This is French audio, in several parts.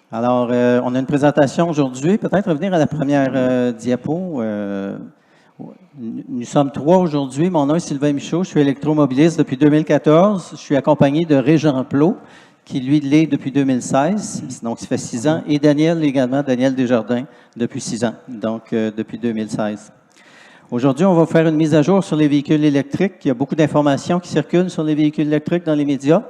Alors, on a une présentation aujourd'hui. Peut-être revenir à la première diapo. Nous sommes 3 aujourd'hui. Mon nom est Sylvain Michaud. Je suis électromobiliste depuis 2014. Je suis accompagné de Régent Plot, qui lui l'est depuis 2016. Donc, ça fait 6 ans. Et Daniel également, Daniel Desjardins, depuis 6 ans. Donc, depuis 2016. Aujourd'hui, on va faire une mise à jour sur les véhicules électriques. Il y a beaucoup d'informations qui circulent sur les véhicules électriques dans les médias.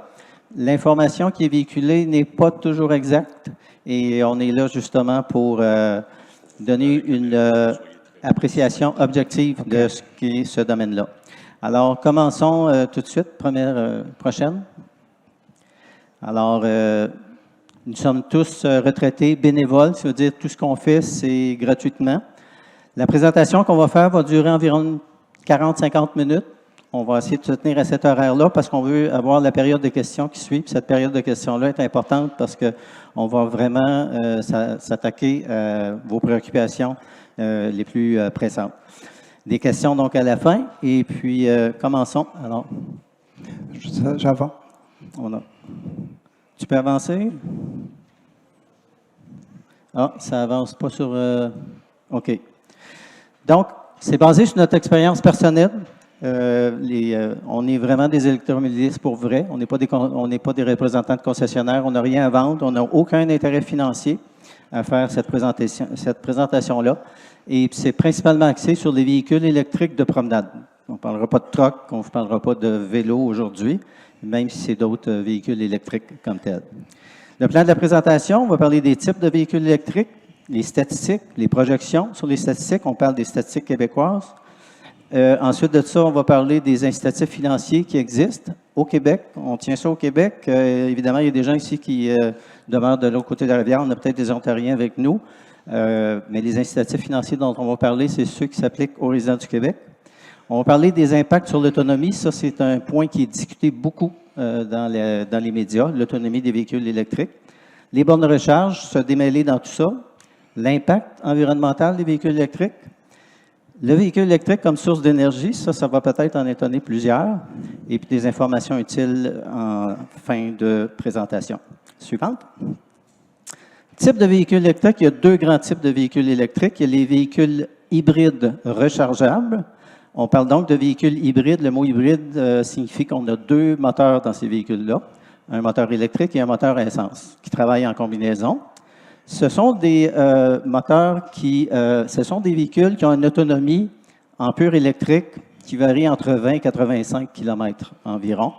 L'information qui est véhiculée n'est pas toujours exacte et on est là justement pour donner une appréciation objective de ce qui est ce domaine-là. Alors, commençons tout de suite. Prochaine. Alors, nous sommes tous retraités bénévoles, ça veut dire tout ce qu'on fait, c'est gratuitement. La présentation qu'on va faire va durer environ 40-50 minutes. On va essayer de se tenir à cet horaire-là parce qu'on veut avoir la période de questions qui suit. Puis cette période de questions-là est importante parce qu'on va vraiment s'attaquer à vos préoccupations les plus pressantes. Des questions donc à la fin. Et puis, commençons. Alors, j'avance. Tu peux avancer? Ah, ça avance pas sur... OK. Donc, c'est basé sur notre expérience personnelle. On est vraiment des électromobilistes pour vrai. On n'est pas des représentants de concessionnaires. On n'a rien à vendre. On n'a aucun intérêt financier à faire cette présentation-là. Et c'est principalement axé sur les véhicules électriques de promenade. On ne parlera pas de truck, on ne vous parlera pas de vélo aujourd'hui, même si c'est d'autres véhicules électriques comme tels. Le plan de la présentation, on va parler des types de véhicules électriques, les statistiques, les projections sur les statistiques. On parle des statistiques québécoises. Ensuite de ça, on va parler des incitatifs financiers qui existent au Québec. On tient ça au Québec. Évidemment, il y a des gens ici qui demeurent de l'autre côté de la rivière. On a peut-être des Ontariens avec nous. Mais les incitatifs financiers dont on va parler, c'est ceux qui s'appliquent aux résidents du Québec. On va parler des impacts sur l'autonomie. Ça, c'est un point qui est discuté beaucoup dans les médias, l'autonomie des véhicules électriques. Les bornes de recharge, se démêler dans tout ça. L'impact environnemental des véhicules électriques. Le véhicule électrique comme source d'énergie, ça va peut-être en étonner plusieurs. Et puis des informations utiles en fin de présentation. Suivante. Type de véhicule électrique, il y a 2 grands types de véhicules électriques. Il y a les véhicules hybrides rechargeables. On parle donc de véhicules hybrides. Le mot hybride signifie qu'on a 2 moteurs dans ces véhicules-là. Un moteur électrique et un moteur à essence qui travaillent en combinaison. Ce sont des ce sont des véhicules qui ont une autonomie en pur électrique qui varie entre 20 et 85 km environ.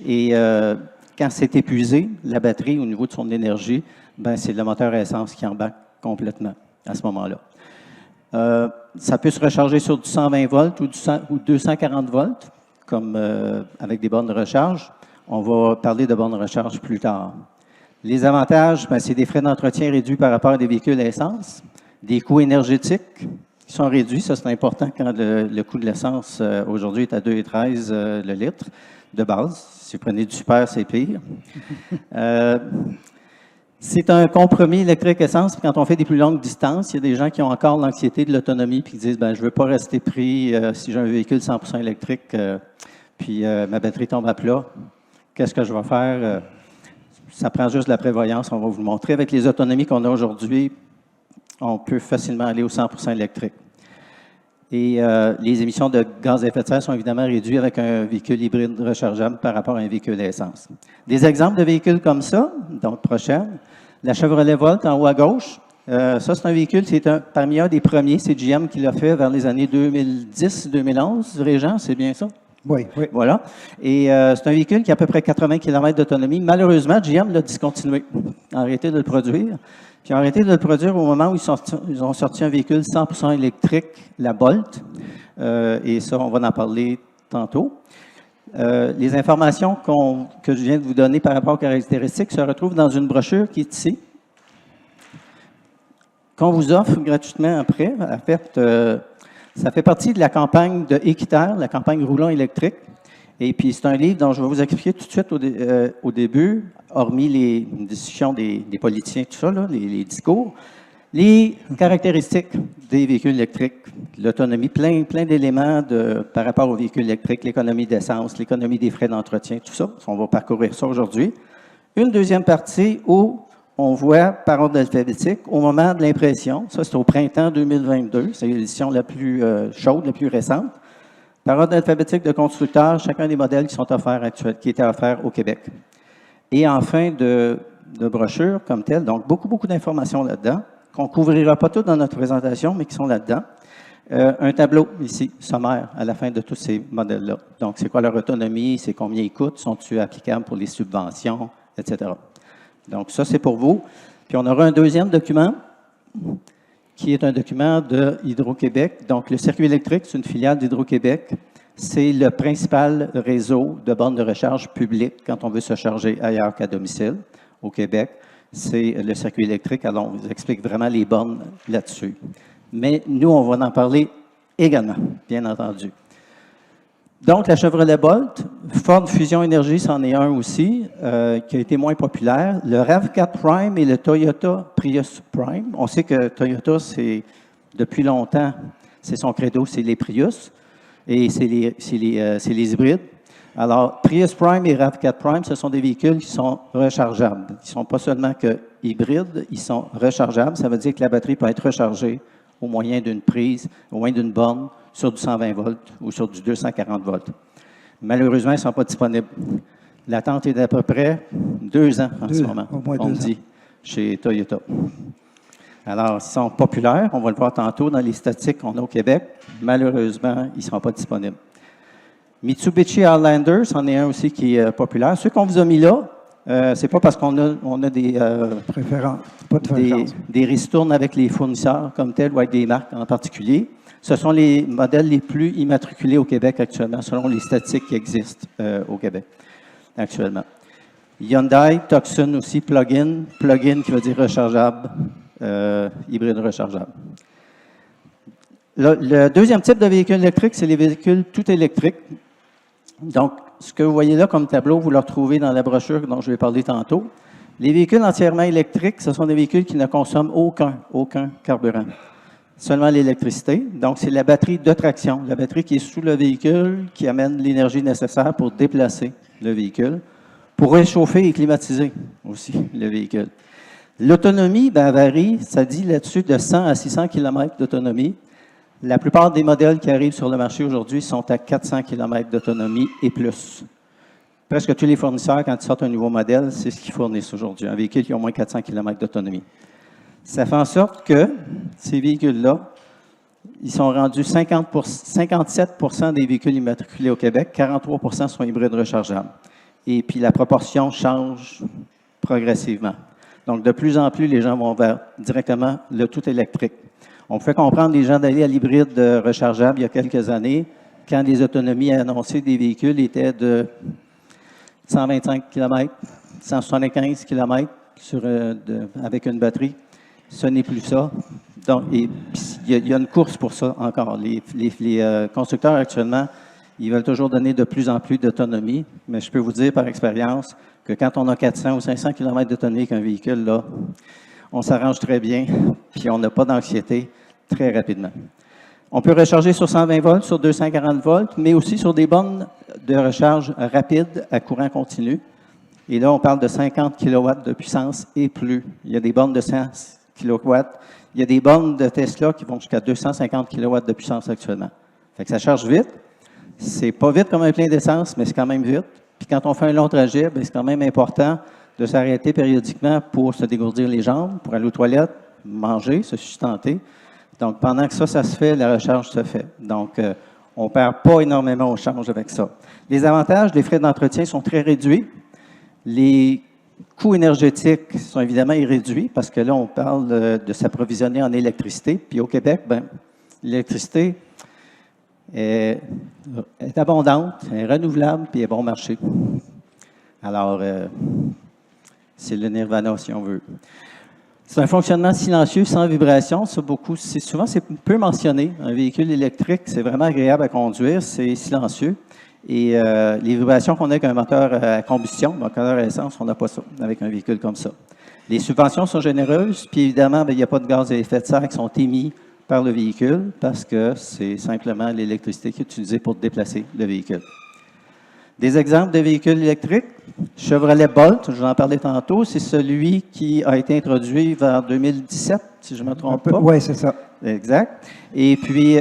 Et quand c'est épuisé, la batterie au niveau de son énergie, ben c'est le moteur à essence qui embarque complètement à ce moment-là. Ça peut se recharger sur du 120 volts ou 240 volts, comme avec des bornes de recharge. On va parler de bornes de recharge plus tard. Les avantages, c'est des frais d'entretien réduits par rapport à des véhicules à essence, des coûts énergétiques qui sont réduits. Ça, c'est important quand le coût de l'essence aujourd'hui est à 2,13 le litre de base. Si vous prenez du super, c'est pire. C'est un compromis électrique-essence. Quand on fait des plus longues distances, il y a des gens qui ont encore l'anxiété de l'autonomie puis qui disent je ne veux pas rester pris si j'ai un véhicule 100% électrique puis ma batterie tombe à plat. Qu'est-ce que je vais faire? Ça prend juste de la prévoyance, on va vous le montrer. Avec les autonomies qu'on a aujourd'hui, on peut facilement aller au 100% électrique. Et les émissions de gaz à effet de serre sont évidemment réduites avec un véhicule hybride rechargeable par rapport à un véhicule à essence. Des exemples de véhicules comme ça, donc prochaine, la Chevrolet Volt en haut à gauche. Ça, c'est un véhicule, parmi un des premiers, c'est GM qui l'a fait vers les années 2010-2011. Régent, c'est bien ça? Oui. Voilà. Et c'est un véhicule qui a à peu près 80 km d'autonomie. Malheureusement, GM l'a discontinué, a arrêté de le produire. Puis ils ont arrêté de le produire au moment où ils ont sorti un véhicule 100% électrique, la Bolt. Et ça, on va en parler tantôt. Les informations que je viens de vous donner par rapport aux caractéristiques se retrouvent dans une brochure qui est ici, qu'on vous offre gratuitement après. En fait, ça fait partie de la campagne de Équiterre, la campagne roulant électrique. Et puis, c'est un livre dont je vais vous expliquer tout de suite au début, hormis les discussions des politiciens, tout ça, là, les discours, les caractéristiques des véhicules électriques, l'autonomie, plein d'éléments par rapport aux véhicules électriques, l'économie d'essence, l'économie des frais d'entretien, tout ça. On va parcourir ça aujourd'hui. Une deuxième partie où on voit par ordre alphabétique au moment de l'impression. Ça, c'est au printemps 2022. C'est l'édition la plus chaude, la plus récente. Par ordre alphabétique de constructeurs, chacun des modèles qui sont offerts qui étaient offerts au Québec. Et en fin de brochure comme telle, donc beaucoup d'informations là-dedans, qu'on ne couvrira pas toutes dans notre présentation, mais qui sont là-dedans. Un tableau ici, sommaire, à la fin de tous ces modèles-là. Donc, c'est quoi leur autonomie, c'est combien ils coûtent, sont-ils applicables pour les subventions, etc. Donc, ça, c'est pour vous. Puis, on aura un deuxième document qui est un document de Hydro-Québec. Donc, le circuit électrique, c'est une filiale d'Hydro-Québec. C'est le principal réseau de bornes de recharge publiques quand on veut se charger ailleurs qu'à domicile au Québec. C'est le circuit électrique. Alors, on vous explique vraiment les bornes là-dessus. Mais nous, on va en parler également, bien entendu. Donc, la Chevrolet Bolt, Ford Fusion Energy, c'en est un aussi, qui a été moins populaire. Le RAV4 Prime et le Toyota Prius Prime. On sait que Toyota, c'est depuis longtemps, c'est son credo, c'est les Prius et c'est les hybrides. Alors, Prius Prime et RAV4 Prime, ce sont des véhicules qui sont rechargeables. Ils ne sont pas seulement que hybrides, ils sont rechargeables. Ça veut dire que la batterie peut être rechargée au moyen d'une prise, au moyen d'une borne, sur du 120 volts ou sur du 240 volts. Malheureusement, ils ne sont pas disponibles. L'attente est d'à peu près 2 ans en ce moment, au moins on 2 dit, chez Toyota. Alors, ils sont populaires, on va le voir tantôt dans les statistiques qu'on a au Québec. Malheureusement, ils ne seront pas disponibles. Mitsubishi Outlander, c'en est un aussi qui est populaire. Ceux qu'on vous a mis là, c'est pas parce qu'on a des Préférence. Pas de préférence. des ristournes avec les fournisseurs comme tel ou avec des marques en particulier. Ce sont les modèles les plus immatriculés au Québec actuellement, selon les statistiques qui existent au Québec actuellement. Hyundai, Tucson aussi, plug-in qui veut dire rechargeable, hybride rechargeable. Le deuxième type de véhicule électrique, c'est les véhicules tout électriques. Donc, ce que vous voyez là comme tableau, vous le retrouvez dans la brochure dont je vais parler tantôt. Les véhicules entièrement électriques, ce sont des véhicules qui ne consomment aucun carburant, seulement l'électricité. Donc, c'est la batterie de traction, la batterie qui est sous le véhicule, qui amène l'énergie nécessaire pour déplacer le véhicule, pour réchauffer et climatiser aussi le véhicule. L'autonomie varie, ça dit là-dessus, de 100 à 600 km d'autonomie. La plupart des modèles qui arrivent sur le marché aujourd'hui sont à 400 km d'autonomie et plus. Presque tous les fournisseurs, quand ils sortent un nouveau modèle, c'est ce qu'ils fournissent aujourd'hui, un véhicule qui a au moins 400 km d'autonomie. Ça fait en sorte que ces véhicules-là, ils sont rendus 57 % des véhicules immatriculés au Québec, 43 % sont hybrides rechargeables. Et puis la proportion change progressivement. Donc, de plus en plus, les gens vont vers directement le tout électrique. On pouvait comprendre les gens d'aller à l'hybride rechargeable il y a quelques années, quand les autonomies annoncées des véhicules étaient de 125 km, 175 km avec une batterie. Ce n'est plus ça. Donc, il y a une course pour ça encore. Les constructeurs actuellement, ils veulent toujours donner de plus en plus d'autonomie, mais je peux vous dire par expérience que quand on a 400 ou 500 km d'autonomie qu'un véhicule, là, on s'arrange très bien, puis on n'a pas d'anxiété très rapidement. On peut recharger sur 120 volts, sur 240 volts, mais aussi sur des bornes de recharge rapide à courant continu. Et là, on parle de 50 kW de puissance et plus. Il y a des bornes de 100 kW. Il y a des bornes de Tesla qui vont jusqu'à 250 kW de puissance actuellement. Fait que ça charge vite. C'est pas vite comme un plein d'essence, mais c'est quand même vite. Puis quand on fait un long trajet, bien, c'est quand même important de s'arrêter périodiquement pour se dégourdir les jambes, pour aller aux toilettes, manger, se sustenter. Donc, pendant que ça se fait, la recharge se fait. Donc, on ne perd pas énormément au change avec ça. Les avantages, les frais d'entretien sont très réduits. Les coûts énergétiques sont évidemment réduits parce que là, on parle de s'approvisionner en électricité. Puis au Québec, bien, l'électricité est abondante, est renouvelable, puis est bon marché. Alors, c'est le nirvana, si on veut. C'est un fonctionnement silencieux, sans vibration. Ça, souvent, c'est peu mentionné. Un véhicule électrique, c'est vraiment agréable à conduire, c'est silencieux. Et les vibrations qu'on a avec un moteur à combustion, un moteur à essence, on n'a pas ça avec un véhicule comme ça. Les subventions sont généreuses, puis évidemment, il n'y a pas de gaz à effet de serre qui sont émis par le véhicule parce que c'est simplement l'électricité qui est utilisée pour déplacer le véhicule. Des exemples de véhicules électriques. Chevrolet Bolt, je vous en parlais tantôt, c'est celui qui a été introduit vers 2017, si je ne me trompe pas. Oui, c'est ça. Exact. Et puis,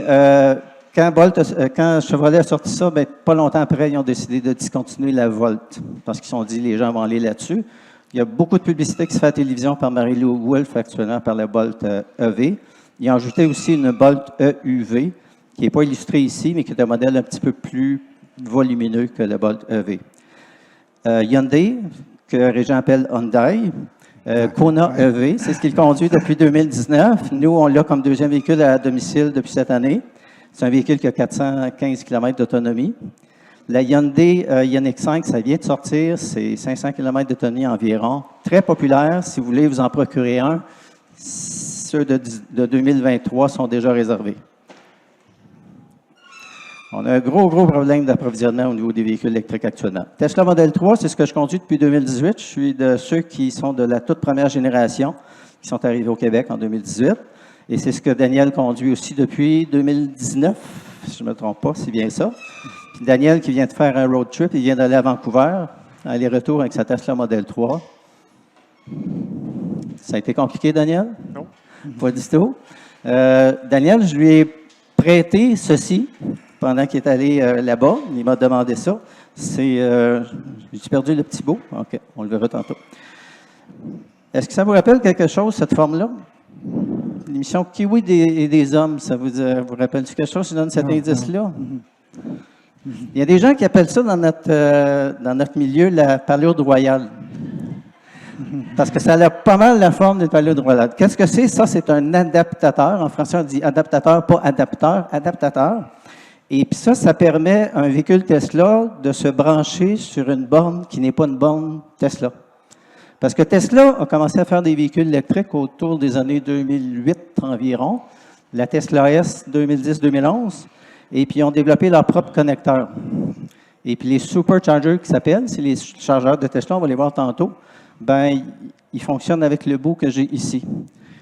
quand Chevrolet a sorti ça, bien, pas longtemps après, ils ont décidé de discontinuer la Volt, parce qu'ils se sont dit les gens vont aller là-dessus. Il y a beaucoup de publicité qui se fait à la télévision par Marie-Lou Wolfe actuellement par la Bolt EV. Ils ont ajouté aussi une Bolt EUV, qui n'est pas illustrée ici, mais qui est un modèle un petit peu plus volumineux que la Bolt EV. Hyundai, que Régent appelle Hyundai, Kona EV, c'est ce qu'il conduit depuis 2019. Nous, on l'a comme deuxième véhicule à domicile depuis cette année. C'est un véhicule qui a 415 km d'autonomie. La Hyundai Ioniq 5, ça vient de sortir, c'est 500 km d'autonomie environ. Très populaire, si vous voulez vous en procurer un, ceux de 2023 sont déjà réservés. On a un gros problème d'approvisionnement au niveau des véhicules électriques actuellement. Tesla Model 3, c'est ce que je conduis depuis 2018. Je suis de ceux qui sont de la toute première génération, qui sont arrivés au Québec en 2018. Et c'est ce que Daniel conduit aussi depuis 2019, si je ne me trompe pas, c'est bien ça. Puis Daniel qui vient de faire un road trip, il vient d'aller à Vancouver, aller-retour avec sa Tesla Model 3. Ça a été compliqué, Daniel? Non. Pas du tout. Daniel, je lui ai prêté ceci pendant qu'il est allé là-bas. Il m'a demandé ça. J'ai perdu le petit bout. OK, on le verra tantôt. Est-ce que ça vous rappelle quelque chose, cette forme-là? L'émission Kiwi des hommes, ça vous rappelle quelque chose? Je donne cet indice-là. Il y a des gens qui appellent ça dans notre milieu la palurde royale. Parce que ça a pas mal la forme d'une palurde royale. Qu'est-ce que c'est? Ça, c'est un adaptateur. En français, on dit adaptateur, pas adapteur, adaptateur. Et puis ça permet à un véhicule Tesla de se brancher sur une borne qui n'est pas une borne Tesla. Parce que Tesla a commencé à faire des véhicules électriques autour des années 2008 environ, la Tesla S 2010-2011, et puis ils ont développé leur propre connecteur. Et puis les superchargers qui s'appellent, c'est les chargeurs de Tesla, on va les voir tantôt, ben ils fonctionnent avec le bout que j'ai ici.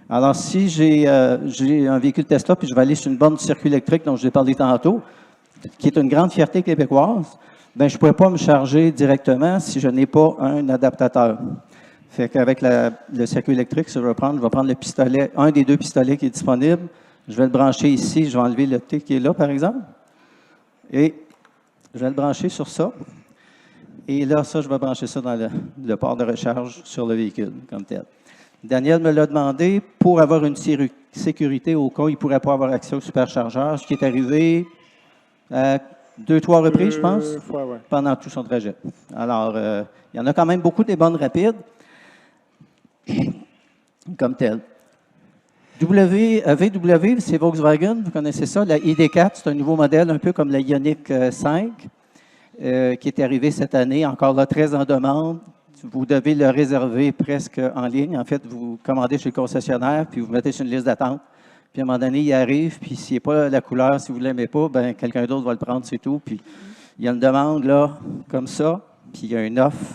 Alors si j'ai un véhicule Tesla, puis je vais aller sur une borne de circuit électrique dont je vous ai parlé tantôt, qui est une grande fierté québécoise, ben je ne pourrais pas me charger directement si je n'ai pas un adaptateur. Fait qu'avec le circuit électrique, je vais prendre le pistolet, un des deux pistolets qui est disponible. Je vais le brancher ici. Je vais enlever le T qui est là, par exemple. Et je vais le brancher sur ça. Et là, ça, je vais brancher ça dans le port de recharge sur le véhicule, comme tel. Daniel me l'a demandé pour avoir une sécurité au cas où il ne pourrait pas avoir accès au superchargeur, ce qui est arrivé à 2-3 reprises, je pense, pendant tout son trajet. Alors, il y en a quand même beaucoup des bornes rapides. Comme tel. VW, c'est Volkswagen, vous connaissez ça. La ID4, c'est un nouveau modèle, un peu comme la Ioniq 5, qui est arrivé cette année, encore là, très en demande. Vous devez le réserver presque en ligne. En fait, vous commandez chez le concessionnaire, puis vous mettez sur une liste d'attente. Puis à un moment donné, il arrive, puis s'il n'est pas la couleur, si vous ne l'aimez pas, ben quelqu'un d'autre va le prendre, c'est tout. Puis il y a une demande, là, comme ça, puis il y a une offre,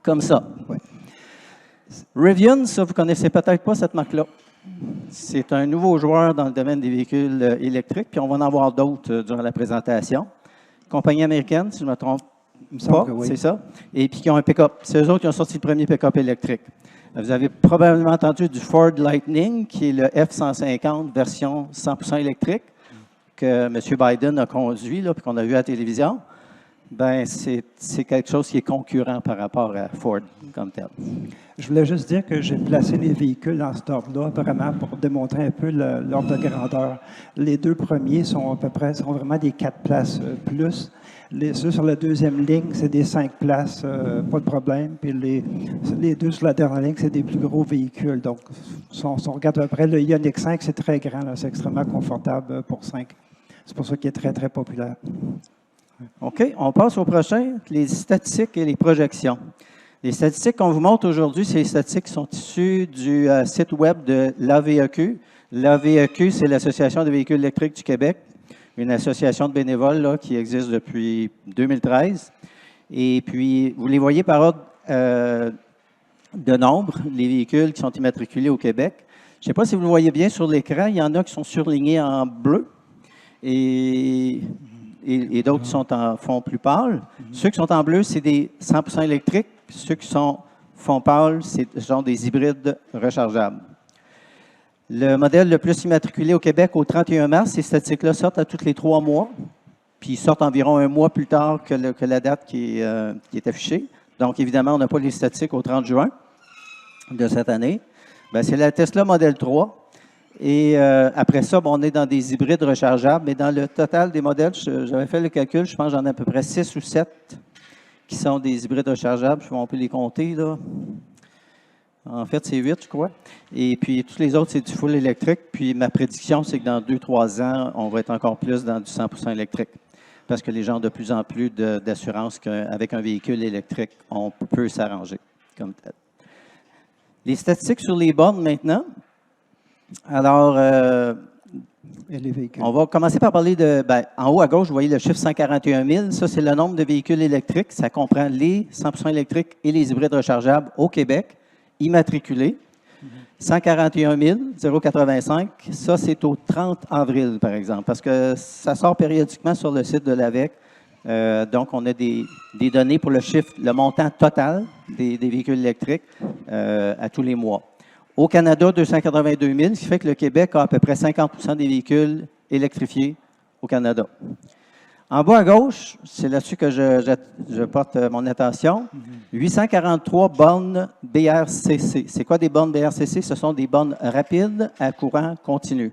comme ça. Ouais. Rivian, ça, vous ne connaissez peut-être pas cette marque-là. C'est un nouveau joueur dans le domaine des véhicules électriques, puis on va en avoir d'autres durant la présentation. Compagnie américaine, si je ne me trompe pas, oui. C'est ça. Et puis qui ont un pick-up. C'est eux autres qui ont sorti le premier pick-up électrique. Vous avez probablement entendu du Ford Lightning, qui est le F-150 version 100% électrique, que M. Biden a conduit, puis qu'on a vu à la télévision. Bien, c'est quelque chose qui est concurrent par rapport à Ford comme tel. Je voulais juste dire que j'ai placé les véhicules dans cet ordre-là, vraiment pour démontrer un peu l'ordre de grandeur. Les deux premiers sont vraiment des 4 places plus. Ceux sur la deuxième ligne, c'est des 5 places, pas de problème. Puis les deux sur la dernière ligne, c'est des plus gros véhicules. Donc, si on regarde à peu près, le Ioniq 5, c'est très grand, c'est extrêmement confortable pour 5. C'est pour ça qu'il est très, très populaire. OK, on passe au prochain, les statistiques et les projections. Les statistiques qu'on vous montre aujourd'hui, c'est les statistiques qui sont issues du site web de l'AVEQ. L'AVEQ, c'est l'Association des véhicules électriques du Québec, une association de bénévoles là, qui existe depuis 2013. Et puis, vous les voyez par ordre de nombre, les véhicules qui sont immatriculés au Québec. Je ne sais pas si vous le voyez bien sur l'écran, il y en a qui sont surlignés en bleu. Et et d'autres qui sont en fond plus pâle. Ceux qui sont en bleu, c'est des 100% électriques. Ceux qui sont fond pâle, ce sont des hybrides rechargeables. Le modèle le plus immatriculé au Québec au 31 mars, ces statistiques-là sortent à tous les 3 mois, puis ils sortent environ un mois plus tard que la date qui est affichée. Donc, évidemment, on n'a pas les statistiques au 30 juin de cette année. Bien, c'est la Tesla Model 3. Et après ça, bon, on est dans des hybrides rechargeables, mais dans le total des modèles, j'avais fait le calcul, je pense que j'en ai à peu près 6 ou 7 qui sont des hybrides rechargeables. On peut les compter, là. En fait, c'est 8, je crois. Et puis, tous les autres, c'est du full électrique. Puis, ma prédiction, c'est que dans 2-3 ans, on va être encore plus dans du 100% électrique. Parce que les gens ont de plus en plus d'assurance qu'avec un véhicule électrique, on peut s'arranger comme tel. Les statistiques sur les bornes maintenant. Alors, on va commencer par parler de... en haut à gauche, vous voyez le chiffre 141 000. Ça, c'est le nombre de véhicules électriques. Ça comprend les 100% électriques et les hybrides rechargeables au Québec, immatriculés. 141 085. Ça, c'est au 30 avril, par exemple, parce que ça sort périodiquement sur le site de l'AVEQ. Donc, on a des données pour le montant total des véhicules électriques à tous les mois. Au Canada, 282 000, ce qui fait que le Québec a à peu près 50% des véhicules électrifiés au Canada. En bas à gauche, c'est là-dessus que je porte mon attention. 843 bornes BRCC. C'est quoi des bornes BRCC? Ce sont des bornes rapides à courant continu.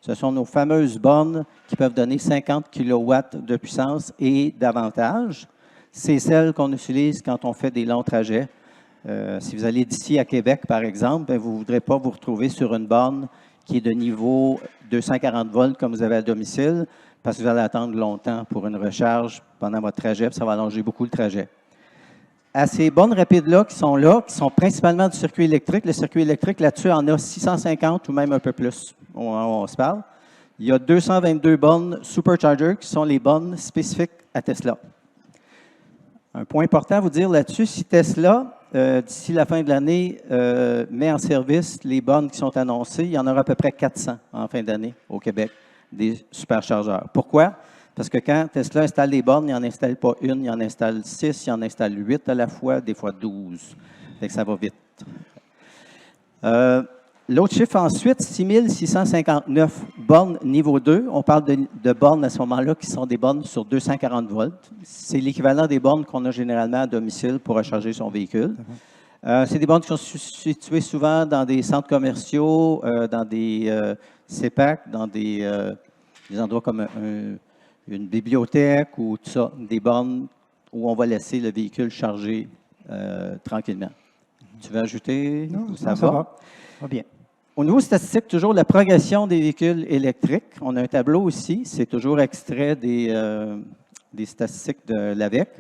Ce sont nos fameuses bornes qui peuvent donner 50 kW de puissance et davantage. C'est celles qu'on utilise quand on fait des longs trajets. Si vous allez d'ici à Québec, par exemple, vous ne voudrez pas vous retrouver sur une borne qui est de niveau 240 volts comme vous avez à domicile, parce que vous allez attendre longtemps pour une recharge pendant votre trajet, puis ça va allonger beaucoup le trajet. À ces bornes rapides-là, qui sont principalement du circuit électrique, le circuit électrique, là-dessus, en a 650 ou même un peu plus. On se parle. Il y a 222 bornes Supercharger qui sont les bornes spécifiques à Tesla. Un point important à vous dire là-dessus, si Tesla, d'ici la fin de l'année, met en service les bornes qui sont annoncées, il y en aura à peu près 400 en fin d'année au Québec, des superchargeurs. Pourquoi? Parce que quand Tesla installe des bornes, il n'en installe pas une, il en installe 6, il en installe 8 à la fois, des fois 12. Fait que ça va vite. L'autre chiffre ensuite, 6 659 bornes niveau 2. On parle de bornes à ce moment-là qui sont des bornes sur 240 volts. C'est l'équivalent des bornes qu'on a généralement à domicile pour recharger son véhicule. C'est des bornes qui sont situées souvent dans des centres commerciaux, dans des CEPAC, dans des endroits comme une bibliothèque ou tout ça, des bornes où on va laisser le véhicule charger tranquillement. Tu veux ajouter? Non, ça va. Va bien. Au niveau statistique, toujours la progression des véhicules électriques. On a un tableau aussi, c'est toujours extrait des statistiques de l'AVEQ.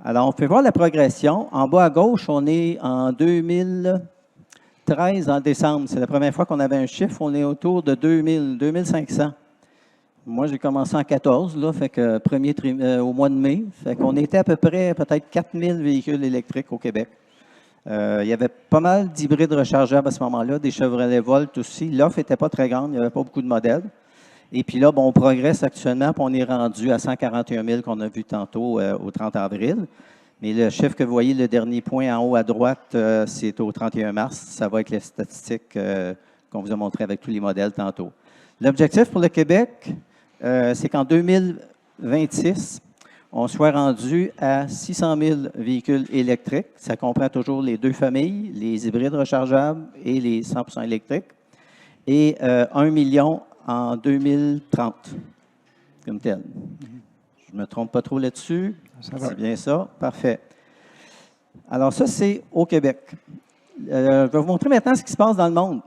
Alors, on peut voir la progression. En bas à gauche, on est en 2013, en décembre. C'est la première fois qu'on avait un chiffre. On est autour de 2500. Moi, j'ai commencé en 14, là, fait que au mois de mai. Fait qu'on était à peu près peut-être 4000 véhicules électriques au Québec. Il y avait pas mal d'hybrides rechargeables à ce moment-là, des Chevrolet Volt aussi. L'offre n'était pas très grande, il n'y avait pas beaucoup de modèles. Et puis là, bon, on progresse actuellement, puis on est rendu à 141 000 qu'on a vu tantôt au 30 avril. Mais le chiffre que vous voyez, le dernier point en haut à droite, c'est au 31 mars. Ça va avec les statistiques qu'on vous a montrées avec tous les modèles tantôt. L'objectif pour le Québec, c'est qu'en 2026, on soit rendu à 600 000 véhicules électriques. Ça comprend toujours les deux familles, les hybrides rechargeables et les 100% électriques. Et 1 million en 2030, comme tel. Je ne me trompe pas trop là-dessus. C'est bien ça. Parfait. Alors ça, c'est au Québec. Je vais vous montrer maintenant ce qui se passe dans le monde.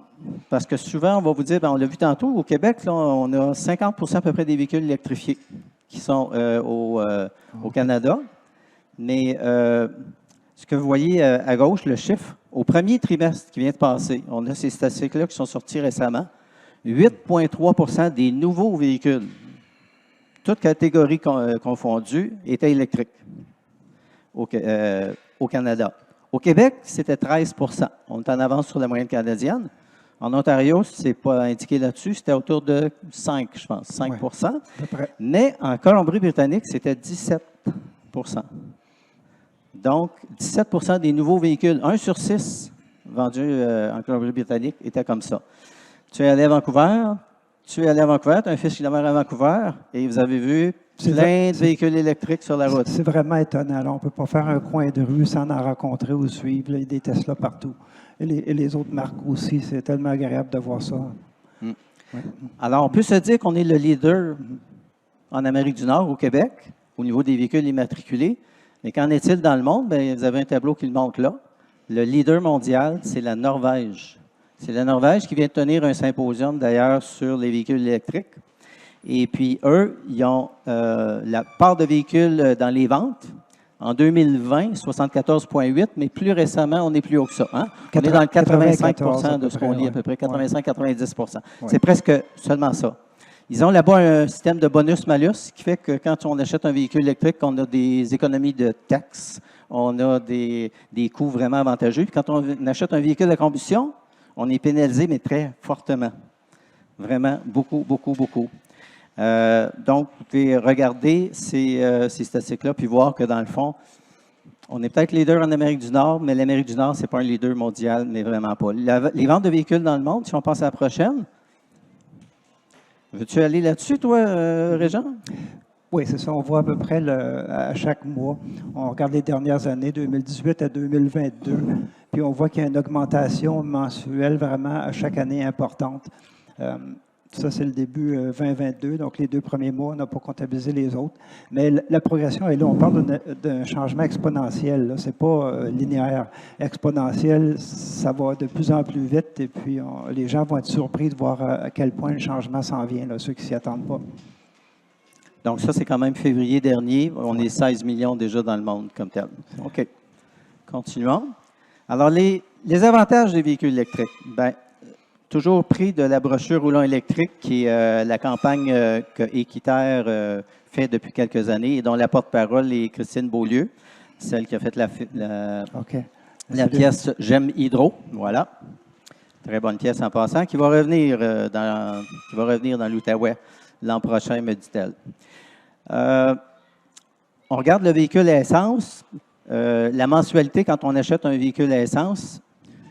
Parce que souvent, on va vous dire, on l'a vu tantôt, au Québec, là, on a 50% à peu près des véhicules électrifiés qui sont au Canada. Mais ce que vous voyez à gauche, le chiffre, au premier trimestre qui vient de passer, on a ces statistiques-là qui sont sorties récemment, 8,3% des nouveaux véhicules, toutes catégories confondues, étaient électriques au Canada. Au Québec, c'était 13%. On est en avance sur la moyenne canadienne. En Ontario, ce n'est pas indiqué là-dessus, c'était autour de 5, je pense, 5 à peu près. Mais en Colombie-Britannique, c'était 17 Donc, 17 des nouveaux véhicules, 1 sur 6 vendus en Colombie-Britannique, étaient comme ça. Tu es allé à Vancouver, tu as un fils qui demeure à Vancouver, et vous avez vu plein de véhicules électriques sur la route. C'est vraiment étonnant. Là, on ne peut pas faire un coin de rue sans en rencontrer ou suivre. Là, il y a des Tesla partout. Et les autres marques aussi. C'est tellement agréable de voir ça. Mm. Ouais. Alors, on peut se dire qu'on est le leader en Amérique du Nord, au Québec, au niveau des véhicules immatriculés. Mais qu'en est-il dans le monde? Bien, vous avez un tableau qui le montre là. Le leader mondial, c'est la Norvège. C'est la Norvège qui vient de tenir un symposium, d'ailleurs, sur les véhicules électriques. Et puis, eux, ils ont la part de véhicules dans les ventes. En 2020, 74,8, mais plus récemment, on est plus haut que ça. Hein? On est dans le 85 de ce qu'on lit, à peu près, 85-90 C'est presque seulement ça. Ils ont là-bas un système de bonus-malus qui fait que quand on achète un véhicule électrique, on a des économies de taxes, on a des coûts vraiment avantageux. Puis quand on achète un véhicule de combustion, on est pénalisé, mais très fortement. Vraiment, beaucoup, beaucoup, beaucoup. Donc, vous pouvez regarder ces statistiques-là puis voir que, dans le fond, on est peut-être leader en Amérique du Nord, mais l'Amérique du Nord, ce n'est pas un leader mondial, mais vraiment pas. Les ventes de véhicules dans le monde, si on passe à la prochaine, veux-tu aller là-dessus, toi, Régent? Oui, c'est ça. On voit à peu près à chaque mois. On regarde les dernières années, 2018 à 2022, puis on voit qu'il y a une augmentation mensuelle vraiment à chaque année importante. Ça, c'est le début 2022, donc les 2 premiers mois, on n'a pas comptabilisé les autres. Mais la progression est là. On parle d'un changement exponentiel. Ce n'est pas linéaire. Exponentiel, ça va de plus en plus vite et puis les gens vont être surpris de voir à quel point le changement s'en vient, là, ceux qui ne s'y attendent pas. Donc, ça, c'est quand même février dernier. On est 16 millions déjà dans le monde comme tel. OK. Continuons. Alors, les avantages des véhicules électriques. Bien, toujours pris de la brochure Roulant électrique, qui est la campagne que Équiterre fait depuis quelques années et dont la porte-parole est Christine Beaulieu, celle qui a fait la pièce « J'aime Hydro ». Voilà. Très bonne pièce en passant, qui va revenir dans l'Outaouais l'an prochain, me dit-elle. On regarde le véhicule à essence. La mensualité, quand on achète un véhicule à essence,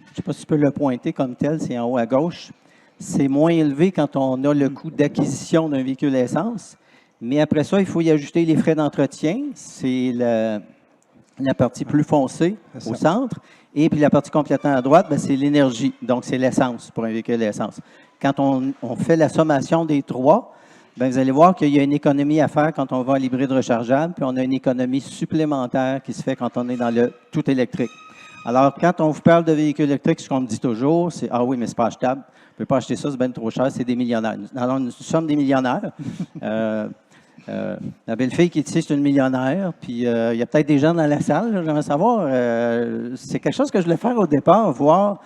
je ne sais pas si tu peux le pointer comme tel, c'est en haut à gauche. C'est moins élevé quand on a le coût d'acquisition d'un véhicule à essence. Mais après ça, il faut y ajouter les frais d'entretien. C'est la partie plus foncée au centre. Et puis la partie complètement à droite, bien, c'est l'énergie. Donc, c'est l'essence pour un véhicule à essence. Quand on fait la sommation des trois, bien, vous allez voir qu'il y a une économie à faire quand on va à l'hybride rechargeable, puis on a une économie supplémentaire qui se fait quand on est dans le tout électrique. Alors, quand on vous parle de véhicules électriques, ce qu'on me dit toujours, c'est « Ah oui, mais c'est pas achetable. On ne peut pas acheter ça, c'est bien trop cher, c'est des millionnaires. » Alors, nous sommes des millionnaires. La belle-fille qui est ici, c'est une millionnaire. Puis, il y a peut-être des gens dans la salle, j'aimerais savoir. C'est quelque chose que je voulais faire au départ, voir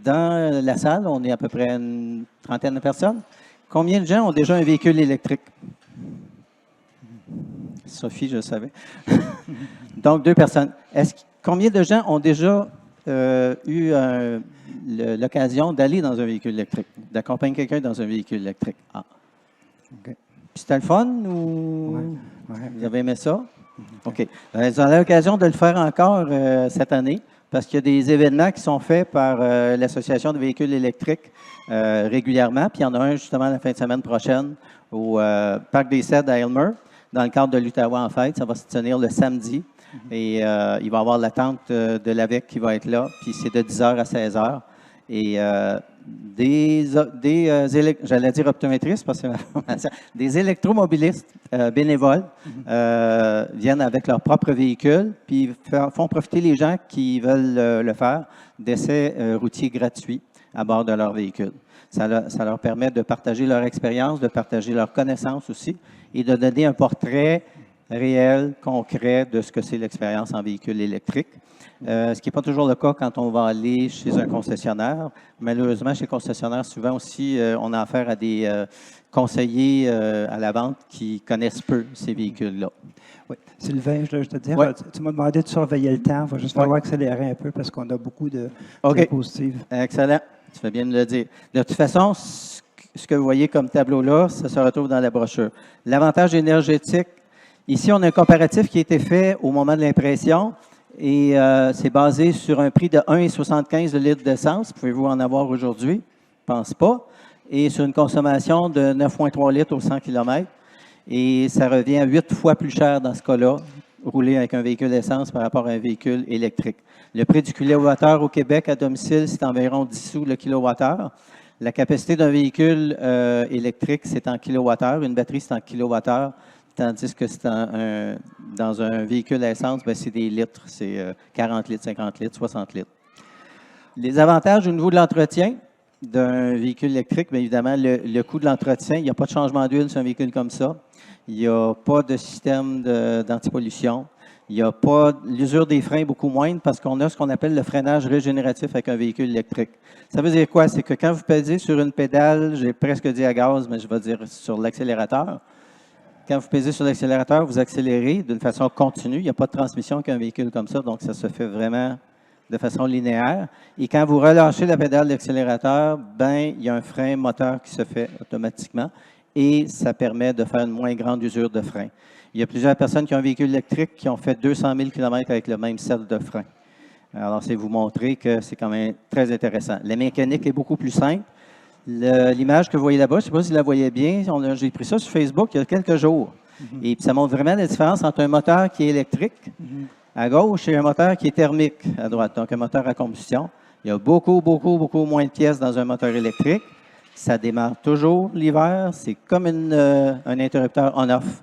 dans la salle, on est à peu près une trentaine de personnes. Combien de gens ont déjà un véhicule électrique? Sophie, je le savais. Donc, 2 personnes. Combien de gens ont déjà eu l'occasion d'aller dans un véhicule électrique, d'accompagner quelqu'un dans un véhicule électrique? Ah. Okay. Puis c'était le fun ou vous avez aimé ça? OK. Vous avez l'occasion de le faire encore cette année parce qu'il y a des événements qui sont faits par l'Association de véhicules électriques régulièrement. Puis il y en a un justement la fin de semaine prochaine au Parc des Cèdres à Aylmer, dans le cadre de l'Outaouais en fête. Ça va se tenir le samedi. Et il va y avoir la tente de l'AVEC qui va être là, puis c'est de 10h à 16h. Et j'allais dire optométristes, parce que c'est ma formation, des électromobilistes bénévoles viennent avec leur propre véhicule, puis font profiter les gens qui veulent le faire d'essais routiers gratuits à bord de leur véhicule. Ça leur permet de partager leur expérience, de partager leurs connaissances aussi, et de donner un portrait réel, concret de ce que c'est l'expérience en véhicule électrique. Ce qui n'est pas toujours le cas quand on va aller chez un concessionnaire. Malheureusement, chez les concessionnaires, souvent aussi, on a affaire à des conseillers à la vente qui connaissent peu ces véhicules-là. Oui. Sylvain, je te dis, tu m'as demandé de surveiller le temps. Il va juste falloir accélérer un peu parce qu'on a beaucoup de positives. Excellent. tu fais bien de le dire. De toute façon, ce que vous voyez comme tableau-là, ça se retrouve dans la brochure. L'avantage énergétique, ici, on a un comparatif qui a été fait au moment de l'impression et c'est basé sur un prix de 1,75 le litre d'essence. Pouvez-vous en avoir aujourd'hui? Je ne pense pas. Et sur une consommation de 9,3 litres au 100 km. Et ça revient à 8 fois plus cher dans ce cas-là, rouler avec un véhicule d'essence par rapport à un véhicule électrique. Le prix du kilowattheure au Québec à domicile, c'est environ 10 sous le kilowattheure. La capacité d'un véhicule électrique, c'est en kilowattheure. Une batterie, c'est en kilowattheure. Tandis que c'est dans un véhicule à essence, ben, c'est des litres. C'est 40 litres, 50 litres, 60 litres. Les avantages au niveau de l'entretien d'un véhicule électrique, bien évidemment, le coût de l'entretien, il n'y a pas de changement d'huile sur un véhicule comme ça. Il n'y a pas de système d'antipollution. Il n'y a pas l'usure des freins beaucoup moindre parce qu'on a ce qu'on appelle le freinage régénératif avec un véhicule électrique. Ça veut dire quoi? C'est que quand vous pèsez sur une pédale, j'ai presque dit à gaz, mais je vais dire sur l'accélérateur. Quand vous pèsez sur l'accélérateur, vous accélérez d'une façon continue. Il n'y a pas de transmission avec un véhicule comme ça, donc ça se fait vraiment de façon linéaire. Et quand vous relâchez la pédale d'accélérateur, ben, il y a un frein moteur qui se fait automatiquement et ça permet de faire une moins grande usure de frein. Il y a plusieurs personnes qui ont un véhicule électrique qui ont fait 200 000 km avec le même set de frein. Alors, c'est vous montrer que c'est quand même très intéressant. La mécanique est beaucoup plus simple. L'image que vous voyez là-bas, je ne sais pas si vous la voyez bien, j'ai pris ça sur Facebook il y a quelques jours. Et ça montre vraiment la différence entre un moteur qui est électrique à gauche et un moteur qui est thermique à droite, donc un moteur à combustion. Il y a beaucoup moins de pièces dans un moteur électrique. Ça démarre toujours l'hiver. C'est comme un interrupteur on-off.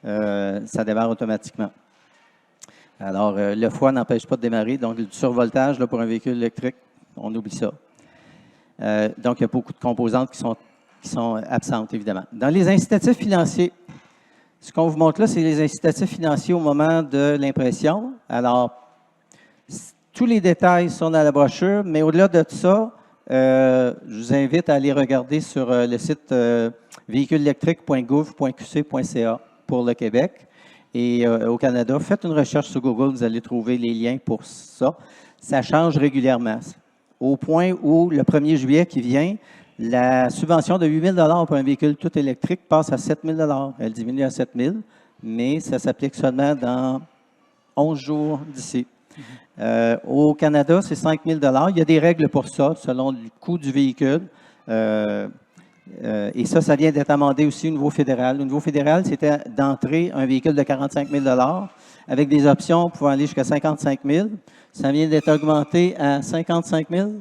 Ça démarre automatiquement. Alors, le foie n'empêche pas de démarrer. Donc, le survoltage là, pour un véhicule électrique, on oublie ça. Donc, il y a beaucoup de composantes qui sont absentes, évidemment. Dans les incitatifs financiers, ce qu'on vous montre là, c'est les incitatifs financiers au moment de l'impression. Alors, tous les détails sont dans la brochure, mais au-delà de ça, je vous invite à aller regarder sur le site véhiculeélectrique.gouv.qc.ca pour le Québec et au Canada. Faites une recherche sur Google, vous allez trouver les liens pour ça. Ça change régulièrement. Au point où, le 1er juillet qui vient, la subvention de 8 000 pour un véhicule tout électrique passe à 7 000 $. Elle diminue à 7 000 $, mais ça s'applique seulement dans 11 jours d'ici. Au Canada, c'est 5 000 $. Il y a des règles pour ça, selon le coût du véhicule. Et ça vient d'être amendé aussi au niveau fédéral. Au niveau fédéral, c'était d'entrer un véhicule de 45 000 $ avec des options pouvant aller jusqu'à 55 000 $. Ça vient d'être augmenté à 55 000 $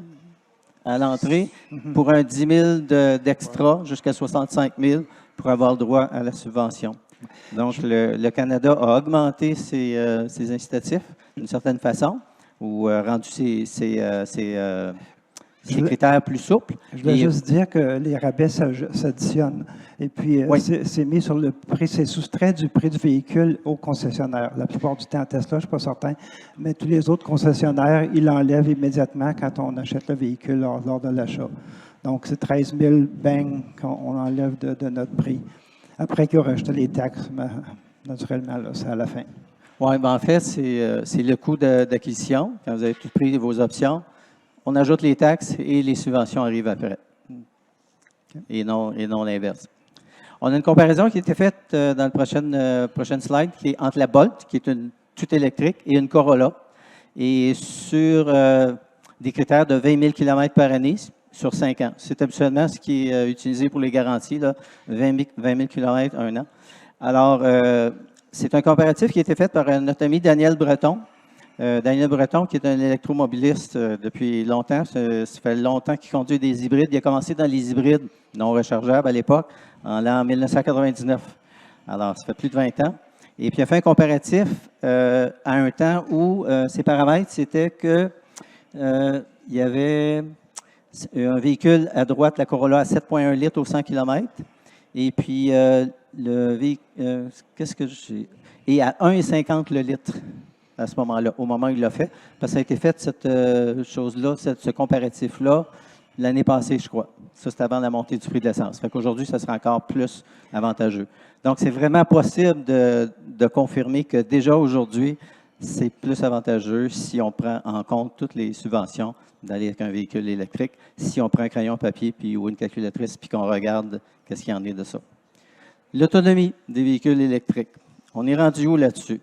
à l'entrée pour un 10 000 d'extra jusqu'à 65 000 pour avoir le droit à la subvention. Donc, le Canada a augmenté ses incitatifs d'une certaine façon ou rendu ses critères plus souples. Je voulais juste dire que les rabais s'additionnent. Et puis, c'est mis sur le prix, c'est soustrait du prix du véhicule au concessionnaire. La plupart du temps, Tesla, je ne suis pas certain, mais tous les autres concessionnaires, ils l'enlèvent immédiatement quand on achète le véhicule lors de l'achat. Donc, c'est 13 000 bang qu'on enlève de notre prix. Après qu'il a rajouté les taxes, ben, naturellement, là, c'est à la fin. Oui, ben en fait, c'est le coût d'acquisition. Quand vous avez tout pris vos options, on ajoute les taxes et les subventions arrivent après. Okay. Et non l'inverse. On a une comparaison qui a été faite dans la prochaine slide qui est entre la Bolt, qui est une toute électrique, et une Corolla. Et sur des critères de 20 000 km par année sur 5 ans. C'est habituellement ce qui est utilisé pour les garanties, là, 20 000 km, 1 an. Alors, c'est un comparatif qui a été fait par notre ami Daniel Breton. Daniel Breton, qui est un électromobiliste depuis longtemps. Ça fait longtemps qu'il conduit des hybrides. Il a commencé dans les hybrides non rechargeables à l'époque, en l'an 1999. Alors, ça fait plus de 20 ans. Et puis, il a fait un comparatif à un temps où ses paramètres, c'était que il y avait un véhicule à droite, la Corolla, à 7,1 litres au 100 km. Et puis, qu'est-ce que j'ai? Et à 1,50 le litre à ce moment-là, au moment où il l'a fait. Parce que ça a été fait, cette chose-là, ce comparatif-là, l'année passée, je crois. Ça, c'était avant la montée du prix de l'essence. Fait qu'aujourd'hui, ça sera encore plus avantageux. Donc, c'est vraiment possible de confirmer que déjà aujourd'hui, c'est plus avantageux si on prend en compte toutes les subventions d'aller avec un véhicule électrique, si on prend un crayon papier puis, ou une calculatrice puis qu'on regarde qu'est-ce qu'il y en est de ça. L'autonomie des véhicules électriques. On est rendu où là-dessus?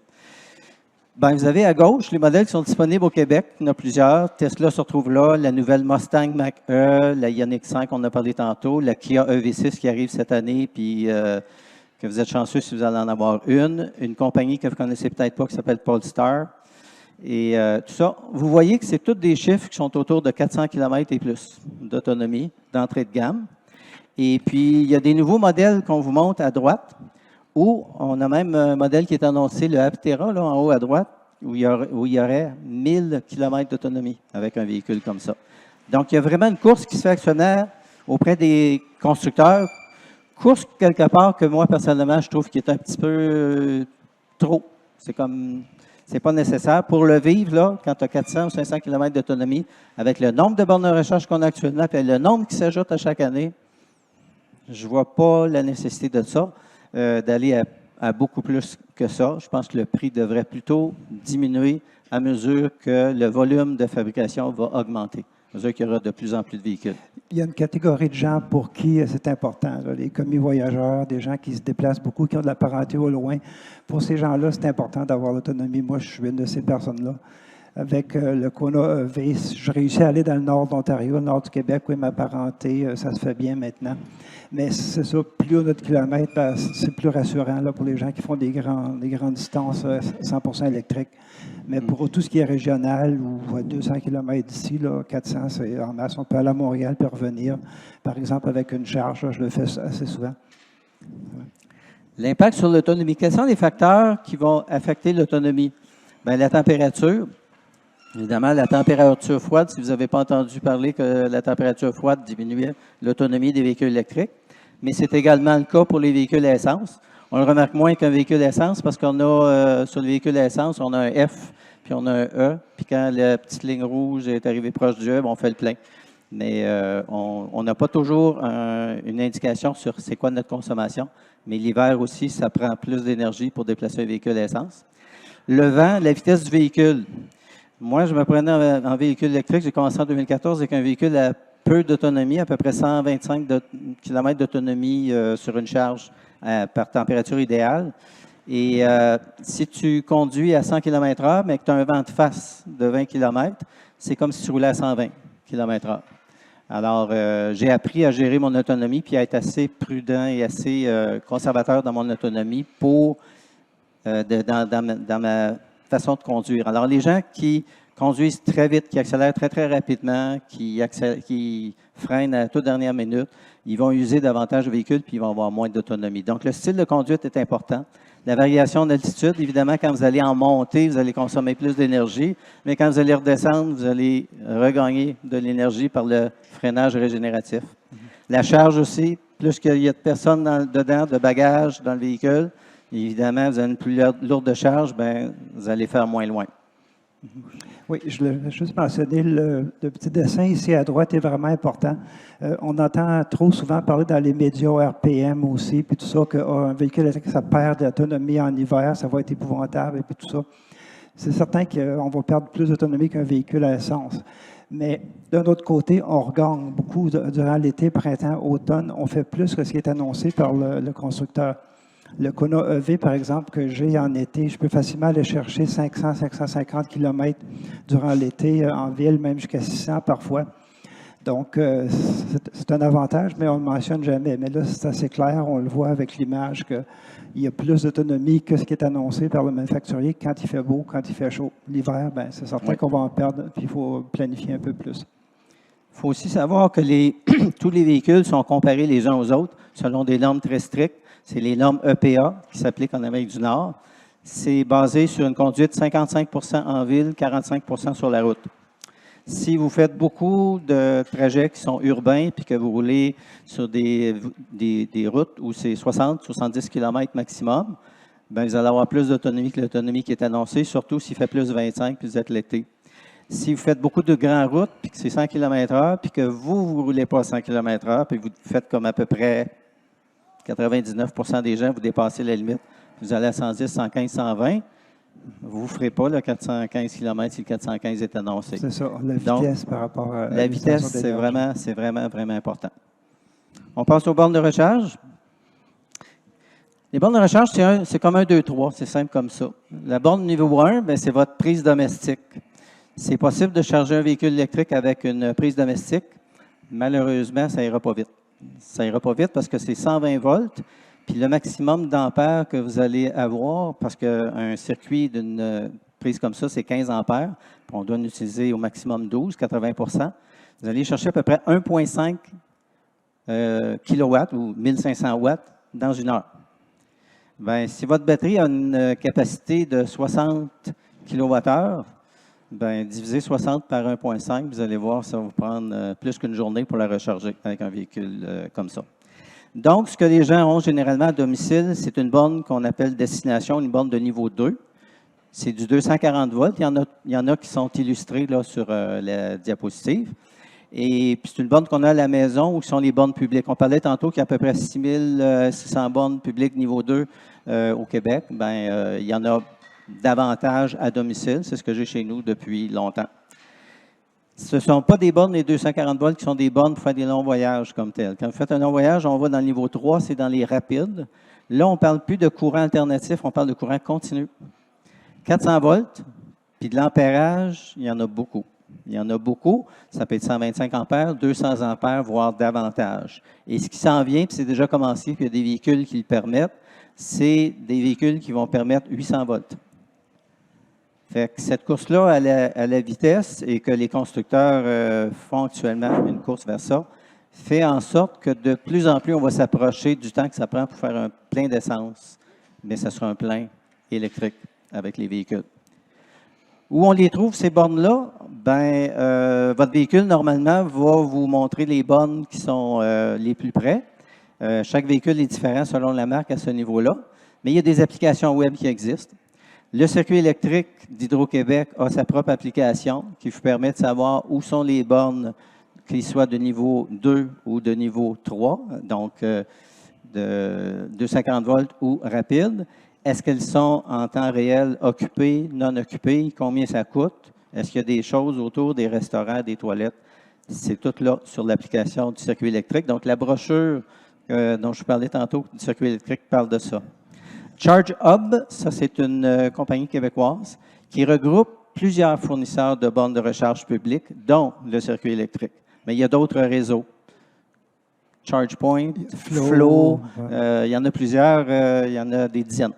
Bien, vous avez à gauche les modèles qui sont disponibles au Québec. Il y en a plusieurs. Tesla se retrouve là, la nouvelle Mustang Mach-E, la Ioniq 5, on en a parlé tantôt, la Kia EV6 qui arrive cette année, puis que vous êtes chanceux si vous allez en avoir une compagnie que vous ne connaissez peut-être pas qui s'appelle Polestar. Et tout ça, vous voyez que c'est tous des chiffres qui sont autour de 400 km et plus d'autonomie, d'entrée de gamme. Et puis, il y a des nouveaux modèles qu'on vous montre à droite, où on a même un modèle qui est annoncé, le Aptera, là, en haut à droite, où il y aurait 1000 km d'autonomie avec un véhicule comme ça. Donc, il y a vraiment une course qui se fait actuellement auprès des constructeurs. Course, quelque part, que moi, personnellement, je trouve qu'il est un petit peu trop. C'est pas nécessaire. Pour le vivre, là, quand tu as 400 ou 500 km d'autonomie, avec le nombre de bornes de recharge qu'on a actuellement, puis le nombre qui s'ajoute à chaque année, je ne vois pas la nécessité de ça, d'aller à beaucoup plus que ça. Je pense que le prix devrait plutôt diminuer à mesure que le volume de fabrication va augmenter, à mesure qu'il y aura de plus en plus de véhicules. Il y a une catégorie de gens pour qui c'est important, là, les commis voyageurs, des gens qui se déplacent beaucoup, qui ont de la parenté au loin. Pour ces gens-là, c'est important d'avoir l'autonomie. Moi, je suis une de ces personnes-là. Avec le Kona EV, je réussis à aller dans le nord d'Ontario, le nord du Québec, où ma parenté, ça se fait bien maintenant. Mais c'est ça, plus on a de kilomètres, ben, c'est plus rassurant là, pour les gens qui font des grandes distances 100% électriques. Mais pour tout ce qui est régional, ou à 200 km d'ici, 400, c'est en masse. On peut aller à Montréal puis revenir, par exemple, avec une charge. Là, je le fais assez souvent. L'impact sur l'autonomie. Quels sont les facteurs qui vont affecter l'autonomie? Bien, la température. Évidemment, la température froide, si vous n'avez pas entendu parler que la température froide diminuait l'autonomie des véhicules électriques, mais c'est également le cas pour les véhicules à essence. On le remarque moins qu'un véhicule à essence parce qu'on a, sur le véhicule à essence, on a un F, puis on a un E, puis quand la petite ligne rouge est arrivée proche du E, on fait le plein. Mais on n'a pas toujours une indication sur c'est quoi notre consommation, mais l'hiver aussi, ça prend plus d'énergie pour déplacer un véhicule à essence. Le vent, la vitesse du véhicule. Moi, je me prenais en véhicule électrique. J'ai commencé en 2014 avec un véhicule à peu d'autonomie, à peu près 125 km d'autonomie sur une charge par température idéale. Et si tu conduis à 100 km/h, mais que tu as un vent de face de 20 km, c'est comme si tu roulais à 120 km/h. Alors, j'ai appris à gérer mon autonomie puis à être assez prudent et assez conservateur dans mon autonomie pour dans ma façon de conduire. Alors, les gens qui conduisent très vite, qui accélèrent très, très rapidement, qui freinent à toute dernière minute, ils vont user davantage le véhicule puis ils vont avoir moins d'autonomie. Donc, le style de conduite est important. La variation d'altitude, évidemment, quand vous allez en montée, vous allez consommer plus d'énergie, mais quand vous allez redescendre, vous allez regagner de l'énergie par le freinage régénératif. La charge aussi, plus qu'il y a de personnes dedans, de bagages dans le véhicule, évidemment, vous avez une plus lourde charge, bien, vous allez faire moins loin. Oui, je voulais juste mentionner, le petit dessin ici à droite est vraiment important. On entend trop souvent parler dans les médias RPM aussi, puis tout ça, qu'un véhicule électrique, ça perd d'autonomie en hiver, ça va être épouvantable, et puis tout ça. C'est certain qu'on va perdre plus d'autonomie qu'un véhicule à essence. Mais d'un autre côté, on regagne beaucoup durant l'été, printemps, automne. On fait plus que ce qui est annoncé par le constructeur. Le Kona EV, par exemple, que j'ai en été, je peux facilement aller chercher 500-550 km durant l'été en ville, même jusqu'à 600 parfois. Donc, c'est un avantage, mais on ne le mentionne jamais. Mais là, c'est assez clair, on le voit avec l'image qu'il y a plus d'autonomie que ce qui est annoncé par le manufacturier quand il fait beau, quand il fait chaud. L'hiver, bien, c'est certain qu'on va en perdre, puis il faut planifier un peu plus. Il faut aussi savoir que tous les véhicules sont comparés les uns aux autres selon des normes très strictes. C'est les normes EPA qui s'appliquent en Amérique du Nord. C'est basé sur une conduite 55 en ville, 45 sur la route. Si vous faites beaucoup de trajets qui sont urbains puis que vous roulez sur des routes où c'est 60-70 km maximum, bien, vous allez avoir plus d'autonomie que l'autonomie qui est annoncée, surtout s'il fait plus de 25 puis vous êtes l'été. Si vous faites beaucoup de grandes routes puis que c'est 100 km/h puis que vous ne roulez pas à 100 km/h puis vous faites comme à peu près 99 des gens, vous dépassez la limite, vous allez à 110, 115, 120, Vous ne ferez pas le 415 km si le 415 est annoncé. C'est ça, la Donc, vitesse par rapport à la vitesse, c'est vraiment, vraiment important. On passe aux bornes de recharge. Les bornes de recharge, c'est comme un 2-3, c'est simple comme ça. La borne niveau 1, c'est votre prise domestique. C'est possible de charger un véhicule électrique avec une prise domestique. Malheureusement, ça n'ira pas vite. Ça n'ira pas vite parce que c'est 120 volts. Puis le maximum d'ampères que vous allez avoir, parce qu'un circuit d'une prise comme ça, c'est 15 ampères. Puis on doit en utiliser au maximum 12, 80 %. Vous allez chercher à peu près 1,5 kW ou 1500 watts dans une heure. Bien, si votre batterie a une capacité de 60 kWh, divisez 60 par 1,5, vous allez voir, ça va vous prendre plus qu'une journée pour la recharger avec un véhicule comme ça. Donc, ce que les gens ont généralement à domicile, c'est une borne qu'on appelle destination, une borne de niveau 2. C'est du 240 volts. Il y en a qui sont illustrés là, sur la diapositive. Et puis, c'est une borne qu'on a à la maison où sont les bornes publiques. On parlait tantôt qu'il y a à peu près 6600 bornes publiques niveau 2 au Québec. Il y en a davantage à domicile. C'est ce que j'ai chez nous depuis longtemps. Ce ne sont pas des bornes, les 240 volts, qui sont des bornes pour faire des longs voyages comme tels. Quand vous faites un long voyage, on va dans le niveau 3, c'est dans les rapides. Là, on ne parle plus de courant alternatif, on parle de courant continu. 400 volts, puis de l'ampérage, il y en a beaucoup. Il y en a beaucoup. Ça peut être 125 ampères, 200 ampères, voire davantage. Et ce qui s'en vient, puis c'est déjà commencé, puis il y a des véhicules qui le permettent, c'est des véhicules qui vont permettre 800 volts. Fait que cette course-là à la vitesse et que les constructeurs font actuellement, une course vers ça, fait en sorte que de plus en plus, on va s'approcher du temps que ça prend pour faire un plein d'essence. Mais ça sera un plein électrique avec les véhicules. Où on les trouve, ces bornes-là? Votre véhicule, normalement, va vous montrer les bornes qui sont les plus près. Chaque véhicule est différent selon la marque à ce niveau-là. Mais il y a des applications web qui existent. Le circuit électrique d'Hydro-Québec a sa propre application qui vous permet de savoir où sont les bornes, qu'ils soient de niveau 2 ou de niveau 3, donc de 250 volts ou rapide. Est-ce qu'elles sont en temps réel occupées, non occupées? Combien ça coûte? Est-ce qu'il y a des choses autour des restaurants, des toilettes? C'est tout là sur l'application du circuit électrique. Donc, la brochure dont je vous parlais tantôt du circuit électrique parle de ça. Charge Hub, ça c'est une compagnie québécoise qui regroupe plusieurs fournisseurs de bornes de recharge publiques, dont le circuit électrique. Mais il y a d'autres réseaux. ChargePoint, Flow, il y en a plusieurs, il y en a des dizaines.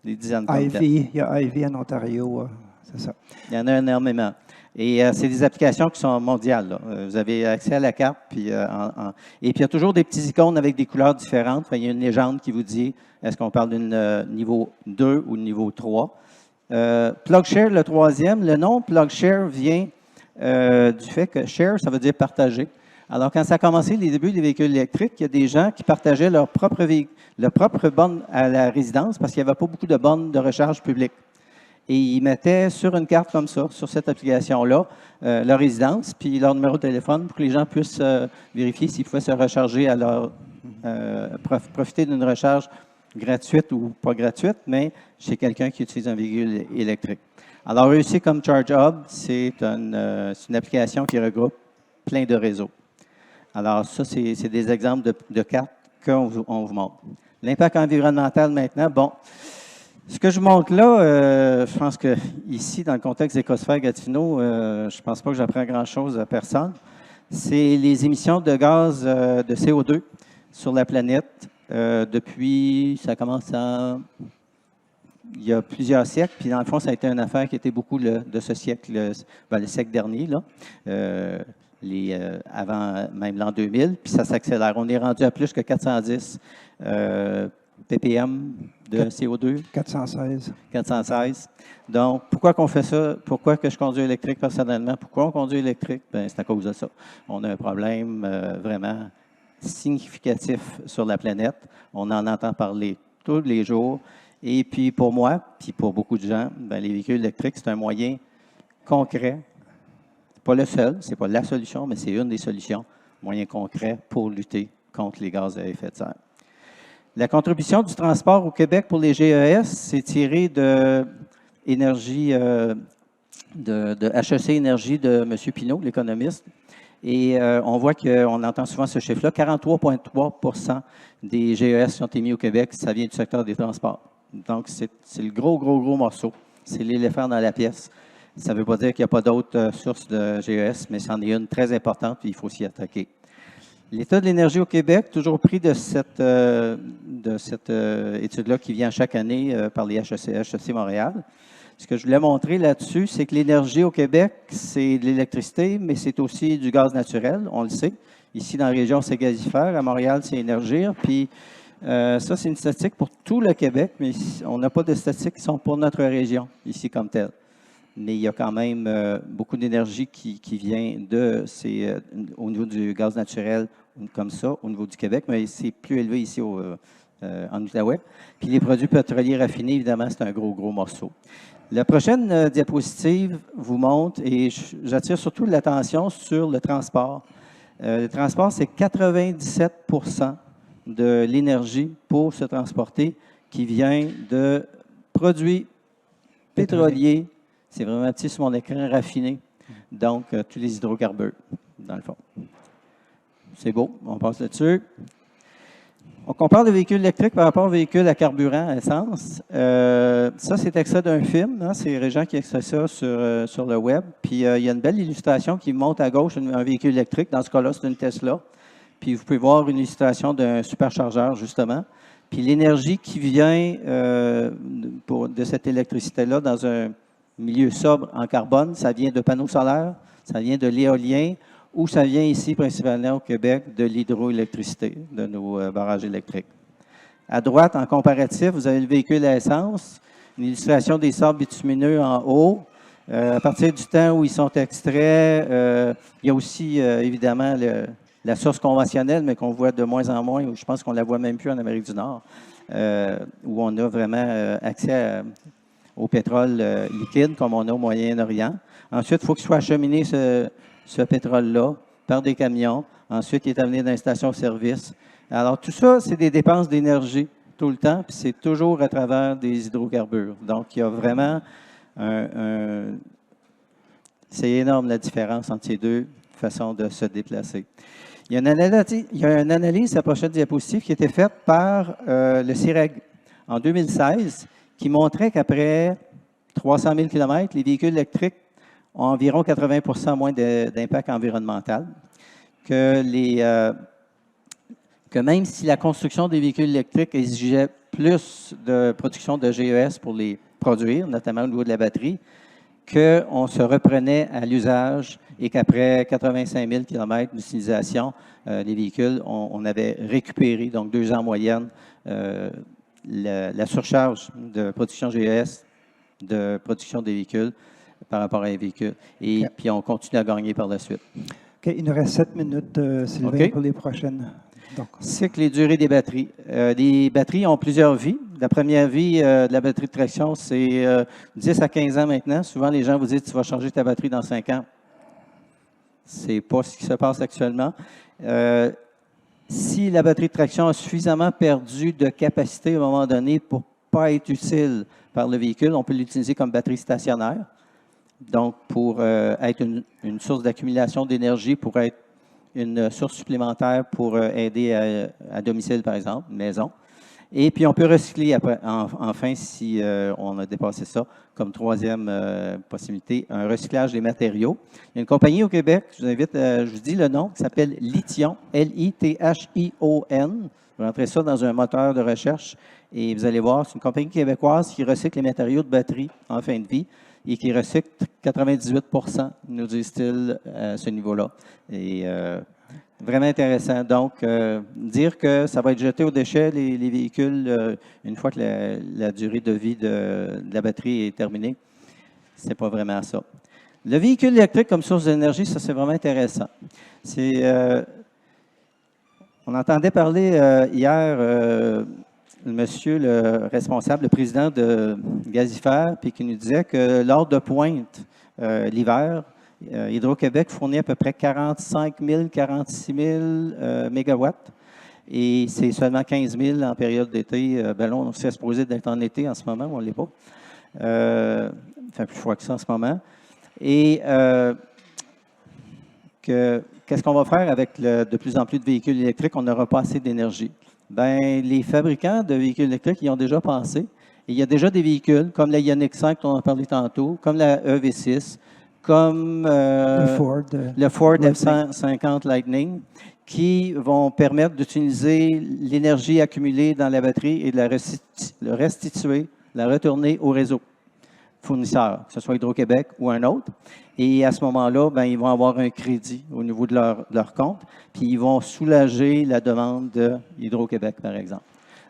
Des dizaines Ivy, il y a Ivy en Ontario, c'est ça. Il y en a énormément. Et c'est des applications qui sont mondiales. Là. Vous avez accès à la carte, puis, et puis il y a toujours des petits icônes avec des couleurs différentes. Enfin, il y a une légende qui vous dit est-ce qu'on parle d'un niveau 2 ou niveau 3. PlugShare, le troisième, le nom PlugShare vient du fait que share, ça veut dire partager. Alors, quand ça a commencé, les débuts des véhicules électriques, il y a des gens qui partageaient leur propre borne à la résidence parce qu'il n'y avait pas beaucoup de bornes de recharge publiques. Et ils mettaient sur une carte comme ça, sur cette application-là, leur résidence, puis leur numéro de téléphone pour que les gens puissent vérifier s'ils pouvaient se recharger à leur profiter d'une recharge gratuite ou pas gratuite, mais chez quelqu'un qui utilise un véhicule électrique. Alors, aussi comme Charge Hub, c'est une application qui regroupe plein de réseaux. Alors, ça, c'est des exemples de cartes qu'on vous montre. L'impact environnemental maintenant, bon. Ce que je vous montre là, je pense que ici, dans le contexte d'Écosphère Gatineau, je ne pense pas que j'apprends grand-chose à personne. C'est les émissions de gaz de CO2 sur la planète depuis, ça commence il y a plusieurs siècles, puis dans le fond, ça a été une affaire qui était beaucoup de ce siècle, le siècle dernier, là, avant même l'an 2000, puis ça s'accélère. On est rendu à plus que 410 ppm de CO2. 416. 416. Donc, pourquoi qu'on fait ça? Pourquoi que je conduis électrique personnellement? Pourquoi on conduit électrique? Bien, c'est à cause de ça. On a un problème vraiment significatif sur la planète. On en entend parler tous les jours. Et puis, pour moi, puis pour beaucoup de gens, bien, les véhicules électriques, c'est un moyen concret. Pas le seul, c'est pas la solution, mais c'est une des solutions, moyen concret pour lutter contre les gaz à effet de serre. La contribution du transport au Québec pour les GES, c'est tiré énergie de HEC Énergie de M. Pinault, l'économiste. Et on voit qu'on entend souvent ce chiffre-là. 43,3 des GES qui ont été mis au Québec, ça vient du secteur des transports. Donc, c'est le gros morceau. C'est l'éléphant dans la pièce. Ça ne veut pas dire qu'il n'y a pas d'autres sources de GES, mais c'en est une très importante, puis il faut s'y attaquer. L'état de l'énergie au Québec, toujours pris de cette étude-là qui vient chaque année par les HEC Montréal. Ce que je voulais montrer là-dessus, c'est que l'énergie au Québec, c'est de l'électricité, mais c'est aussi du gaz naturel, on le sait. Ici, dans la région, c'est gazifère. À Montréal, c'est Énergir. Puis, ça, c'est une statistique pour tout le Québec, mais on n'a pas de statistiques qui sont pour notre région, ici comme telle. Mais il y a quand même beaucoup d'énergie qui vient au niveau du gaz naturel, comme ça, au niveau du Québec, mais c'est plus élevé ici en Outaouais. Puis les produits pétroliers raffinés, évidemment, c'est un gros morceau. La prochaine diapositive vous montre, et j'attire surtout l'attention sur le transport. Le transport, c'est 97 de l'énergie pour se transporter qui vient de produits pétroliers. C'est vraiment petit sur mon écran, raffiné. Donc, tous les hydrocarbures, dans le fond. C'est beau, on passe là-dessus. On compare le véhicule électrique par rapport au véhicule à carburant, à essence. Ça, c'est extrait d'un film. Hein, c'est Régent qui a extrait ça sur le web. Puis, il y a une belle illustration qui monte à gauche un véhicule électrique. Dans ce cas-là, c'est une Tesla. Puis, vous pouvez voir une illustration d'un superchargeur, justement. Puis, l'énergie qui vient de cette électricité-là dans un milieu sobre en carbone, ça vient de panneaux solaires, ça vient de l'éolien, ou ça vient ici, principalement au Québec, de l'hydroélectricité, de nos barrages électriques. À droite, en comparatif, vous avez le véhicule à essence, une illustration des sables bitumineux en haut. À partir du temps où ils sont extraits, il y a aussi, évidemment, la source conventionnelle, mais qu'on voit de moins en moins, ou je pense qu'on ne la voit même plus en Amérique du Nord, où on a vraiment accès au pétrole liquide, comme on a au Moyen-Orient. Ensuite, il faut qu'il soit acheminé, ce pétrole-là, par des camions. Ensuite, il est amené dans une station-service. Alors, tout ça, c'est des dépenses d'énergie tout le temps, puis c'est toujours à travers des hydrocarbures. Donc, il y a vraiment c'est énorme la différence entre ces deux façons de se déplacer. Il y a une analyse, la prochaine diapositive, qui a été faite par le CIREG en 2016, qui montrait qu'après 300 000 km, les véhicules électriques ont environ 80 moins d'impact environnemental, que même si la construction des véhicules électriques exigeait plus de production de GES pour les produire, notamment au niveau de la batterie, qu'on se reprenait à l'usage et qu'après 85 000 km d'utilisation, les véhicules, on avait récupéré, donc 2 ans en moyenne, la surcharge de production GES, de production des véhicules par rapport à un véhicule. Et puis, on continue à gagner par la suite. OK, il nous reste 7 minutes, Sylvain, pour les prochaines. Donc. Cycle et durée des batteries. Les batteries ont plusieurs vies. La première vie de la batterie de traction, c'est 10 à 15 ans maintenant. Souvent, les gens vous disent « tu vas changer ta batterie dans 5 ans ». Ce n'est pas ce qui se passe actuellement. Si la batterie de traction a suffisamment perdu de capacité à un moment donné pour ne pas être utile par le véhicule, on peut l'utiliser comme batterie stationnaire. Donc, pour être une source d'accumulation d'énergie, pour être une source supplémentaire pour aider à domicile, par exemple, maison. Et puis, on peut recycler enfin, si on a dépassé ça, comme troisième possibilité, un recyclage des matériaux. Il y a une compagnie au Québec, je vous invite, je vous dis le nom, qui s'appelle Lithion, L-I-T-H-I-O-N. Vous rentrez ça dans un moteur de recherche et vous allez voir, c'est une compagnie québécoise qui recycle les matériaux de batterie en fin de vie et qui recycle 98 nous disent-ils, à ce niveau-là. Et vraiment intéressant. Donc, dire que ça va être jeté aux déchets, les véhicules, une fois que la durée de vie de la batterie est terminée, c'est pas vraiment ça. Le véhicule électrique comme source d'énergie, ça, c'est vraiment intéressant. On entendait parler hier monsieur le responsable, le président de Gazifère, puis qui nous disait que lors de pointe l'hiver, Hydro-Québec fournit à peu près 45 000, 46 000 mégawatts et c'est seulement 15 000 en période d'été. Ben là, on s'est supposé d'être en été en ce moment, mais on ne l'est pas. fait plus froid que ça en ce moment. Et qu'est-ce qu'on va faire avec de plus en plus de véhicules électriques? On n'aura pas assez d'énergie. Bien, les fabricants de véhicules électriques y ont déjà pensé. Et il y a déjà des véhicules comme la Ioniq 5 dont on a parlé tantôt, comme la EV6, comme le Ford F-150 Lightning, qui vont permettre d'utiliser l'énergie accumulée dans la batterie et de la restituer, la retourner au réseau fournisseur, que ce soit Hydro-Québec ou un autre. Et à ce moment-là, ben, ils vont avoir un crédit au niveau de leur compte, puis ils vont soulager la demande de Hydro-Québec, par exemple.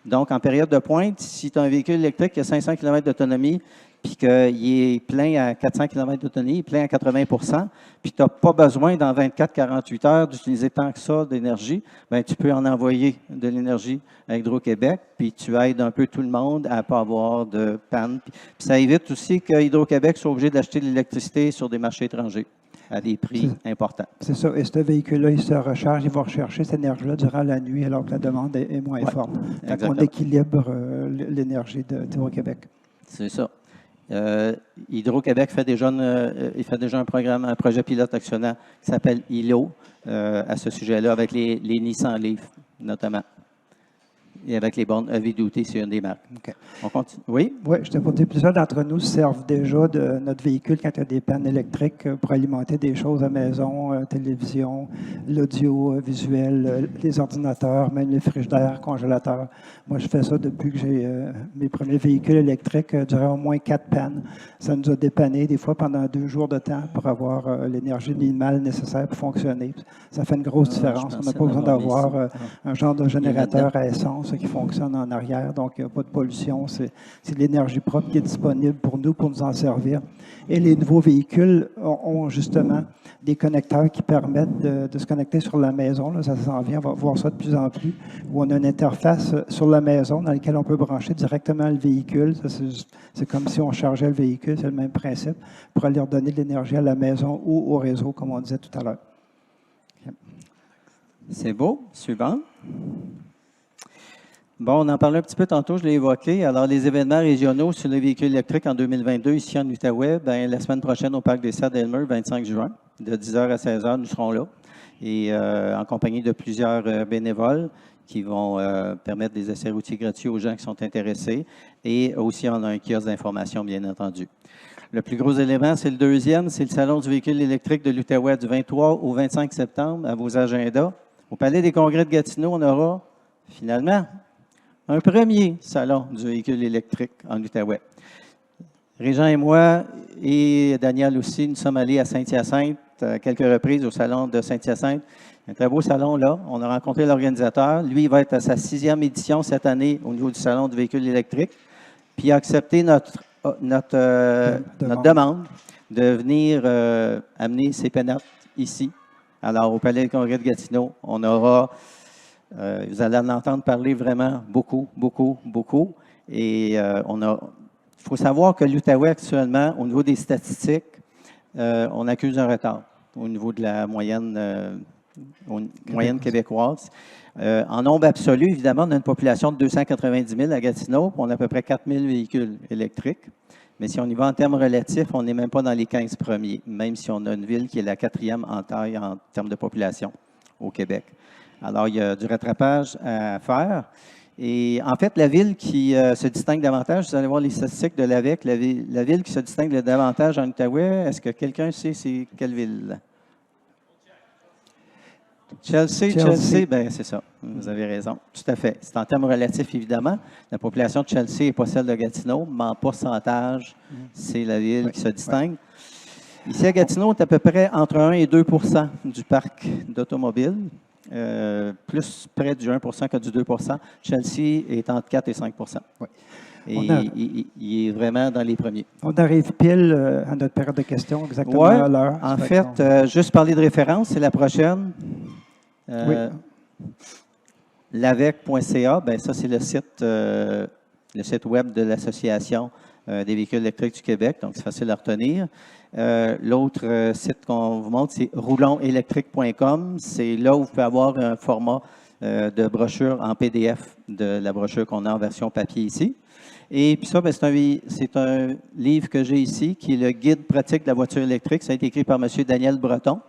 Donc, en période de pointe, si tu as un véhicule électrique qui a 500 km d'autonomie, puis qu'il est plein à 400 km d'autonomie, il est plein à 80 puis tu n'as pas besoin dans 24-48 heures d'utiliser tant que ça d'énergie, bien, tu peux en envoyer de l'énergie à Hydro-Québec, puis tu aides un peu tout le monde à ne pas avoir de panne. Puis ça évite aussi que Hydro-Québec soit obligé d'acheter de l'électricité sur des marchés étrangers à des prix importants. C'est ça. Et ce véhicule-là, il se recharge, il va rechercher cette énergie-là durant la nuit alors que la demande est moins forte. Donc, on équilibre l'énergie d'Hydro-Québec. C'est ça. Hydro-Québec fait déjà un projet pilote actionnant qui s'appelle ILO à ce sujet-là, avec les Nissan Leaf, notamment. Et avec les bornes heavy-duty, c'est une des marques. Okay. On continue. Oui? Oui, je t'ai porté plusieurs d'entre nous servent déjà de notre véhicule quand il y a des pannes électriques pour alimenter des choses à la maison, télévision, l'audio visuel, les ordinateurs, même les frigidaires, congélateurs. Moi, je fais ça depuis que j'ai mes premiers véhicules électriques durant au moins 4 pannes. Ça nous a dépanné des fois pendant 2 jours de temps pour avoir l'énergie minimale nécessaire pour fonctionner. Ça fait une grosse différence. On n'a pas besoin d'avoir un genre de générateur à essence qui fonctionne en arrière, donc il n'y a pas de pollution. C'est de l'énergie propre qui est disponible pour nous en servir. Et les nouveaux véhicules ont justement des connecteurs qui permettent de se connecter sur la maison. Là, ça s'en vient, on va voir ça de plus en plus, où on a une interface sur la maison dans laquelle on peut brancher directement le véhicule. C'est comme si on chargeait le véhicule, c'est le même principe, pour aller redonner de l'énergie à la maison ou au réseau, comme on disait tout à l'heure. C'est beau. Suivant. Bon, on en parlait un petit peu tantôt, je l'ai évoqué. Alors, les événements régionaux sur les véhicules électriques en 2022, ici en Outaouais, bien, la semaine prochaine au Parc des Serres d'Elmer, 25 juin, de 10h à 16h, nous serons là. Et en compagnie de plusieurs bénévoles qui vont permettre des essais routiers gratuits aux gens qui sont intéressés. Et aussi, on a un kiosque d'information, bien entendu. Le plus gros élément, c'est le deuxième, c'est le Salon du véhicule électrique de l'Outaouais du 23 au 25 septembre, à vos agendas. Au Palais des Congrès de Gatineau, on aura, finalement, un premier salon du véhicule électrique en Outaouais. Régent et moi, et Daniel aussi, nous sommes allés à Saint-Hyacinthe à quelques reprises au salon de Saint-Hyacinthe. Un très beau salon là. On a rencontré l'organisateur. Lui, il va être à sa 6e édition cette année au niveau du salon du véhicule électrique. Puis il a accepté notre demande de venir amener ses pénates ici. Alors, au Palais des Congrès de Gatineau, on aura... vous allez en entendre parler vraiment beaucoup, beaucoup, beaucoup. Et il faut savoir que l'Outaouais, actuellement, au niveau des statistiques, on accuse un retard au niveau de la moyenne québécoise. En nombre absolu, évidemment, on a une population de 290 000 à Gatineau, puis on a à peu près 4 000 véhicules électriques. Mais si on y va en termes relatifs, on n'est même pas dans les 15 premiers, même si on a une ville qui est la 4e en taille en termes de population au Québec. Alors, il y a du rattrapage à faire. Et en fait, la ville qui se distingue davantage, vous allez voir les statistiques de l'AVEC, la ville qui se distingue davantage en Outaouais, est-ce que quelqu'un sait c'est quelle ville? Chelsea, bien c'est ça, vous avez raison, tout à fait. C'est en termes relatifs, évidemment. La population de Chelsea n'est pas celle de Gatineau, mais en pourcentage, c'est la ville qui se distingue. Ici à Gatineau, c'est à peu près entre 1 et 2 du parc d'automobiles. Plus près du 1 que du 2 Chelsea est entre 4 et 5 oui. Et il est vraiment dans les premiers. On arrive pile à notre période de questions, exactement à l'heure. En fait, juste parler de référence, c'est la prochaine. Oui. L'avec.ca, bien ça, c'est le site web de l'Association des véhicules électriques du Québec, donc c'est facile à retenir. L'autre site qu'on vous montre, c'est roulonsélectrique.com. C'est là où vous pouvez avoir un format de brochure en PDF de la brochure qu'on a en version papier ici. Et puis ça, ben, c'est un livre que j'ai ici, qui est le guide pratique de la voiture électrique. Ça a été écrit par M. Daniel Breton.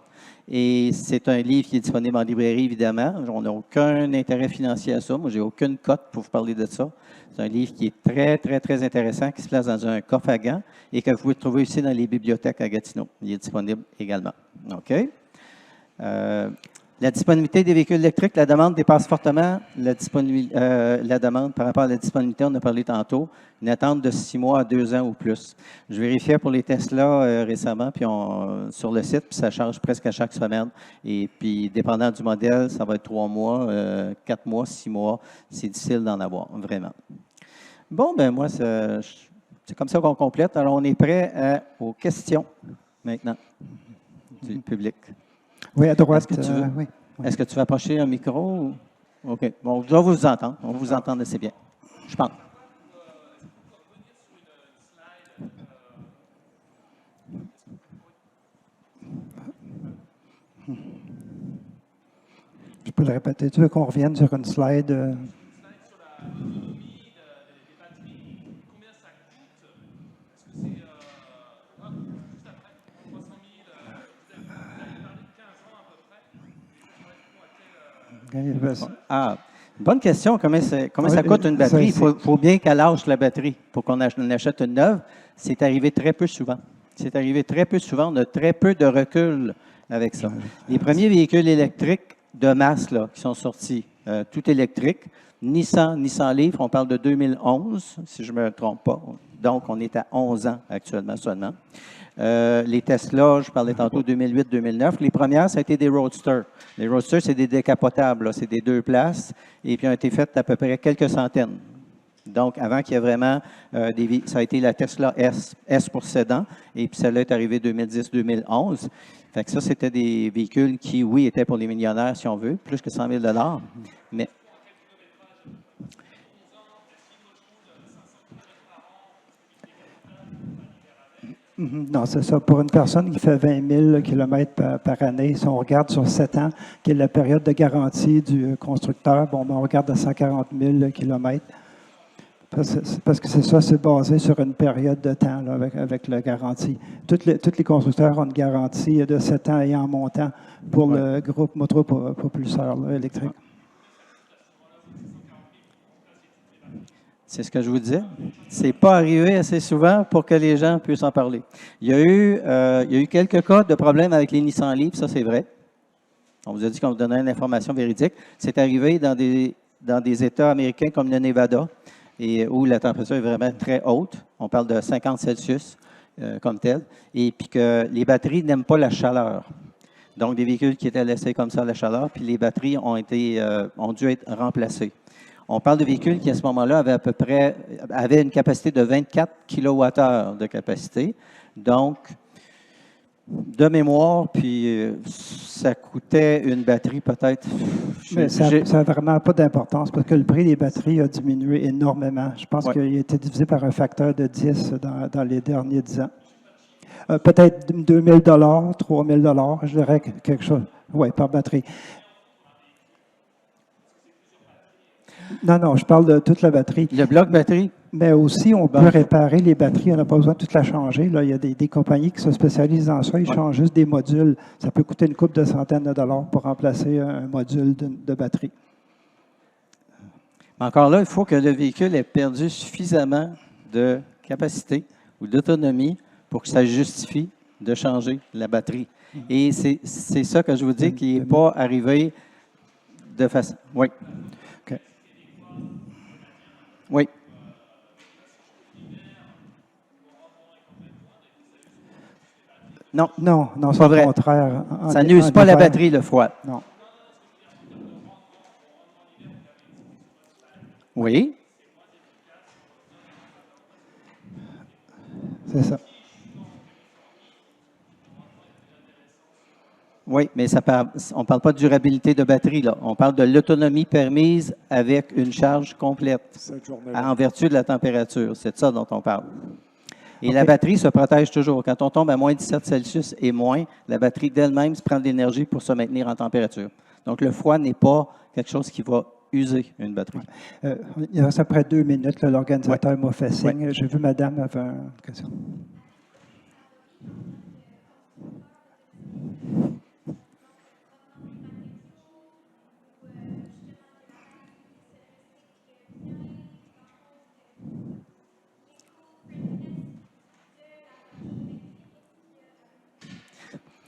Et c'est un livre qui est disponible en librairie, évidemment. On n'a aucun intérêt financier à ça. Moi, j'ai aucune cote pour vous parler de ça. C'est un livre qui est très, très, très intéressant, qui se place dans un coffre à gants et que vous pouvez trouver aussi dans les bibliothèques à Gatineau. Il est disponible également. OK? La disponibilité des véhicules électriques, la demande dépasse fortement la demande par rapport à la disponibilité. On en a parlé tantôt. Une attente de 6 mois à 2 ans ou plus. Je vérifiais pour les Tesla récemment puis sur le site, puis ça change presque à chaque semaine. Et puis, dépendant du modèle, ça va être 3 mois, 4 mois, 6 mois. C'est difficile d'en avoir, vraiment. Bon, ben moi, c'est comme ça qu'on complète. Alors, on est prêt aux questions maintenant du public. Oui, à droite. Oui. Est-ce que tu veux approcher un micro? OK. Bon, je dois vous entendre. On vous entend assez bien. Je pense. Je peux le répéter. Tu veux qu'on revienne sur une slide? Bonne question. Comment ça coûte une batterie? Il faut bien qu'elle lâche la batterie pour qu'on achète une neuve. C'est arrivé très peu souvent. C'est arrivé très peu souvent. On a très peu de recul avec ça. Les premiers véhicules électriques de masse là, qui sont sortis, tout électrique, Nissan Leaf, on parle de 2011, si je ne me trompe pas. Donc, on est à 11 ans actuellement seulement. Les Tesla, je parlais tantôt 2008-2009. Les premières, ça a été des Roadsters. Les Roadsters, c'est des décapotables, c'est des 2 places, et puis ont été faites à peu près quelques centaines. Donc, avant qu'il y ait vraiment ça a été la Tesla S pour sédan, et puis celle-là est arrivée 2010-2011. Fait que ça, c'était des véhicules qui, oui, étaient pour les millionnaires, si on veut, plus que 100 000 $. Mais non, c'est ça. Pour une personne qui fait 20 000 km par année, si on regarde sur 7 ans, qui est la période de garantie du constructeur, bon, ben, on regarde à 140 000 km. Parce que c'est ça, c'est basé sur une période de temps là, avec la garantie. Tous les constructeurs ont une garantie de 7 ans et en montant pour le groupe motopropulseur électrique. C'est ce que je vous disais. Ce n'est pas arrivé assez souvent pour que les gens puissent en parler. Il y a eu quelques cas de problèmes avec les Nissan Leaf, ça c'est vrai. On vous a dit qu'on vous donnait une information véridique. C'est arrivé dans des États américains comme le Nevada, et où la température est vraiment très haute. On parle de 50 Celsius comme tel. Et puis que les batteries n'aiment pas la chaleur. Donc, des véhicules qui étaient laissés comme ça à la chaleur, puis les batteries ont dû être remplacées. On parle de véhicules qui, à ce moment-là, avaient une capacité de 24 kWh de capacité. Donc, de mémoire, puis ça coûtait une batterie peut-être. Mais ça n'a vraiment pas d'importance parce que le prix des batteries a diminué énormément. Je pense qu'il a été divisé par un facteur de 10 dans les derniers 10 ans. Peut-être 2 000 $, 3 000 $, je dirais quelque chose. Oui, par batterie. Non, je parle de toute la batterie. Le bloc batterie? Mais aussi, on peut réparer les batteries. On n'a pas besoin de toute la changer. Là, il y a des compagnies qui se spécialisent dans ça. Ils changent juste des modules. Ça peut coûter une couple de centaines de dollars pour remplacer un module de batterie. Mais encore là, il faut que le véhicule ait perdu suffisamment de capacité ou d'autonomie pour que ça justifie de changer la batterie. Et c'est ça que je vous dis qui n'est pas arrivé de façon... Oui. OK. Oui. Non, c'est le contraire. Ça n'use pas la batterie, le froid. Non. Oui. C'est ça. Oui, mais on ne parle pas de durabilité de batterie, là. On parle de l'autonomie permise avec une charge complète en vertu de la température. C'est de ça dont on parle. Et la batterie se protège toujours. Quand on tombe à moins 17 Celsius et moins, la batterie d'elle-même se prend de l'énergie pour se maintenir en température. Donc, le froid n'est pas quelque chose qui va user une batterie. Il reste à peu près 2 minutes. Là, l'organisateur m'a fait signe. J'ai vu madame avait une question.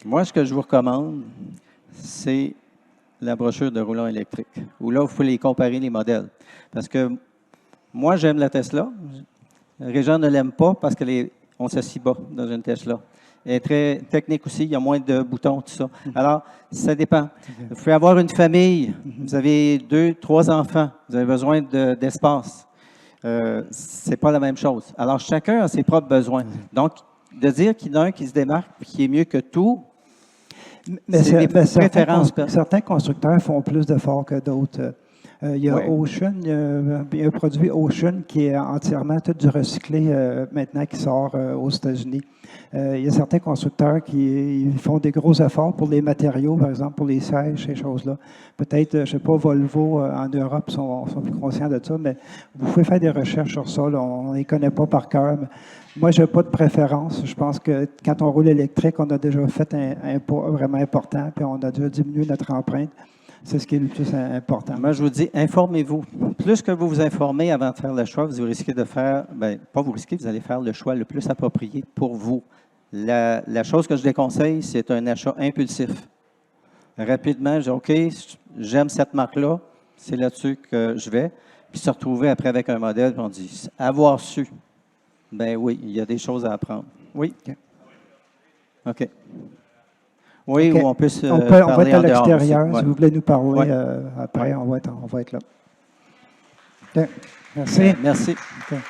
Moi, ce que je vous recommande, c'est la brochure de roulant électrique, où là, vous pouvez les comparer, les modèles. Parce que moi, j'aime la Tesla. Régent ne l'aime pas parce qu'on s'assit bas dans une Tesla. Elle est très technique aussi, il y a moins de boutons, tout ça. Alors, ça dépend. Vous pouvez avoir une famille, vous avez 2, 3 enfants, vous avez besoin d'espace. C'est pas la même chose. Alors, chacun a ses propres besoins. Donc, de dire qu'il y en a un qui se démarque et qui est mieux que tout, Mais c'est des préférences. certains constructeurs font plus d'efforts que d'autres. Il y a Ocean, il y a un produit Ocean qui est entièrement tout du recyclé maintenant qui sort aux États-Unis. Il y a certains constructeurs qui font des gros efforts pour les matériaux, par exemple pour les sièges, ces choses-là. Peut-être, je ne sais pas, Volvo en Europe sont plus conscients de ça, mais vous pouvez faire des recherches sur ça. Là, on ne les connaît pas par cœur. Moi, je n'ai pas de préférence. Je pense que quand on roule électrique, on a déjà fait un pas vraiment important, puis on a déjà diminué notre empreinte. C'est ce qui est le plus important. Moi, je vous dis, informez-vous. Plus que vous vous informez avant de faire le choix, vous risquez de faire, pas vous risquez, vous allez faire le choix le plus approprié pour vous. La chose que je déconseille, c'est un achat impulsif. Rapidement, je dis, OK, j'aime cette marque-là, c'est là-dessus que je vais. Puis se retrouver après avec un modèle, puis on dit, avoir su. Ben oui, il y a des choses à apprendre. Oui. OK. Oui, okay. Ou on peut se on va parler être à en dehors l'extérieur. aussi. Si vous voulez nous parler après, Ouais. on va être là. Okay. Merci. Merci. Okay.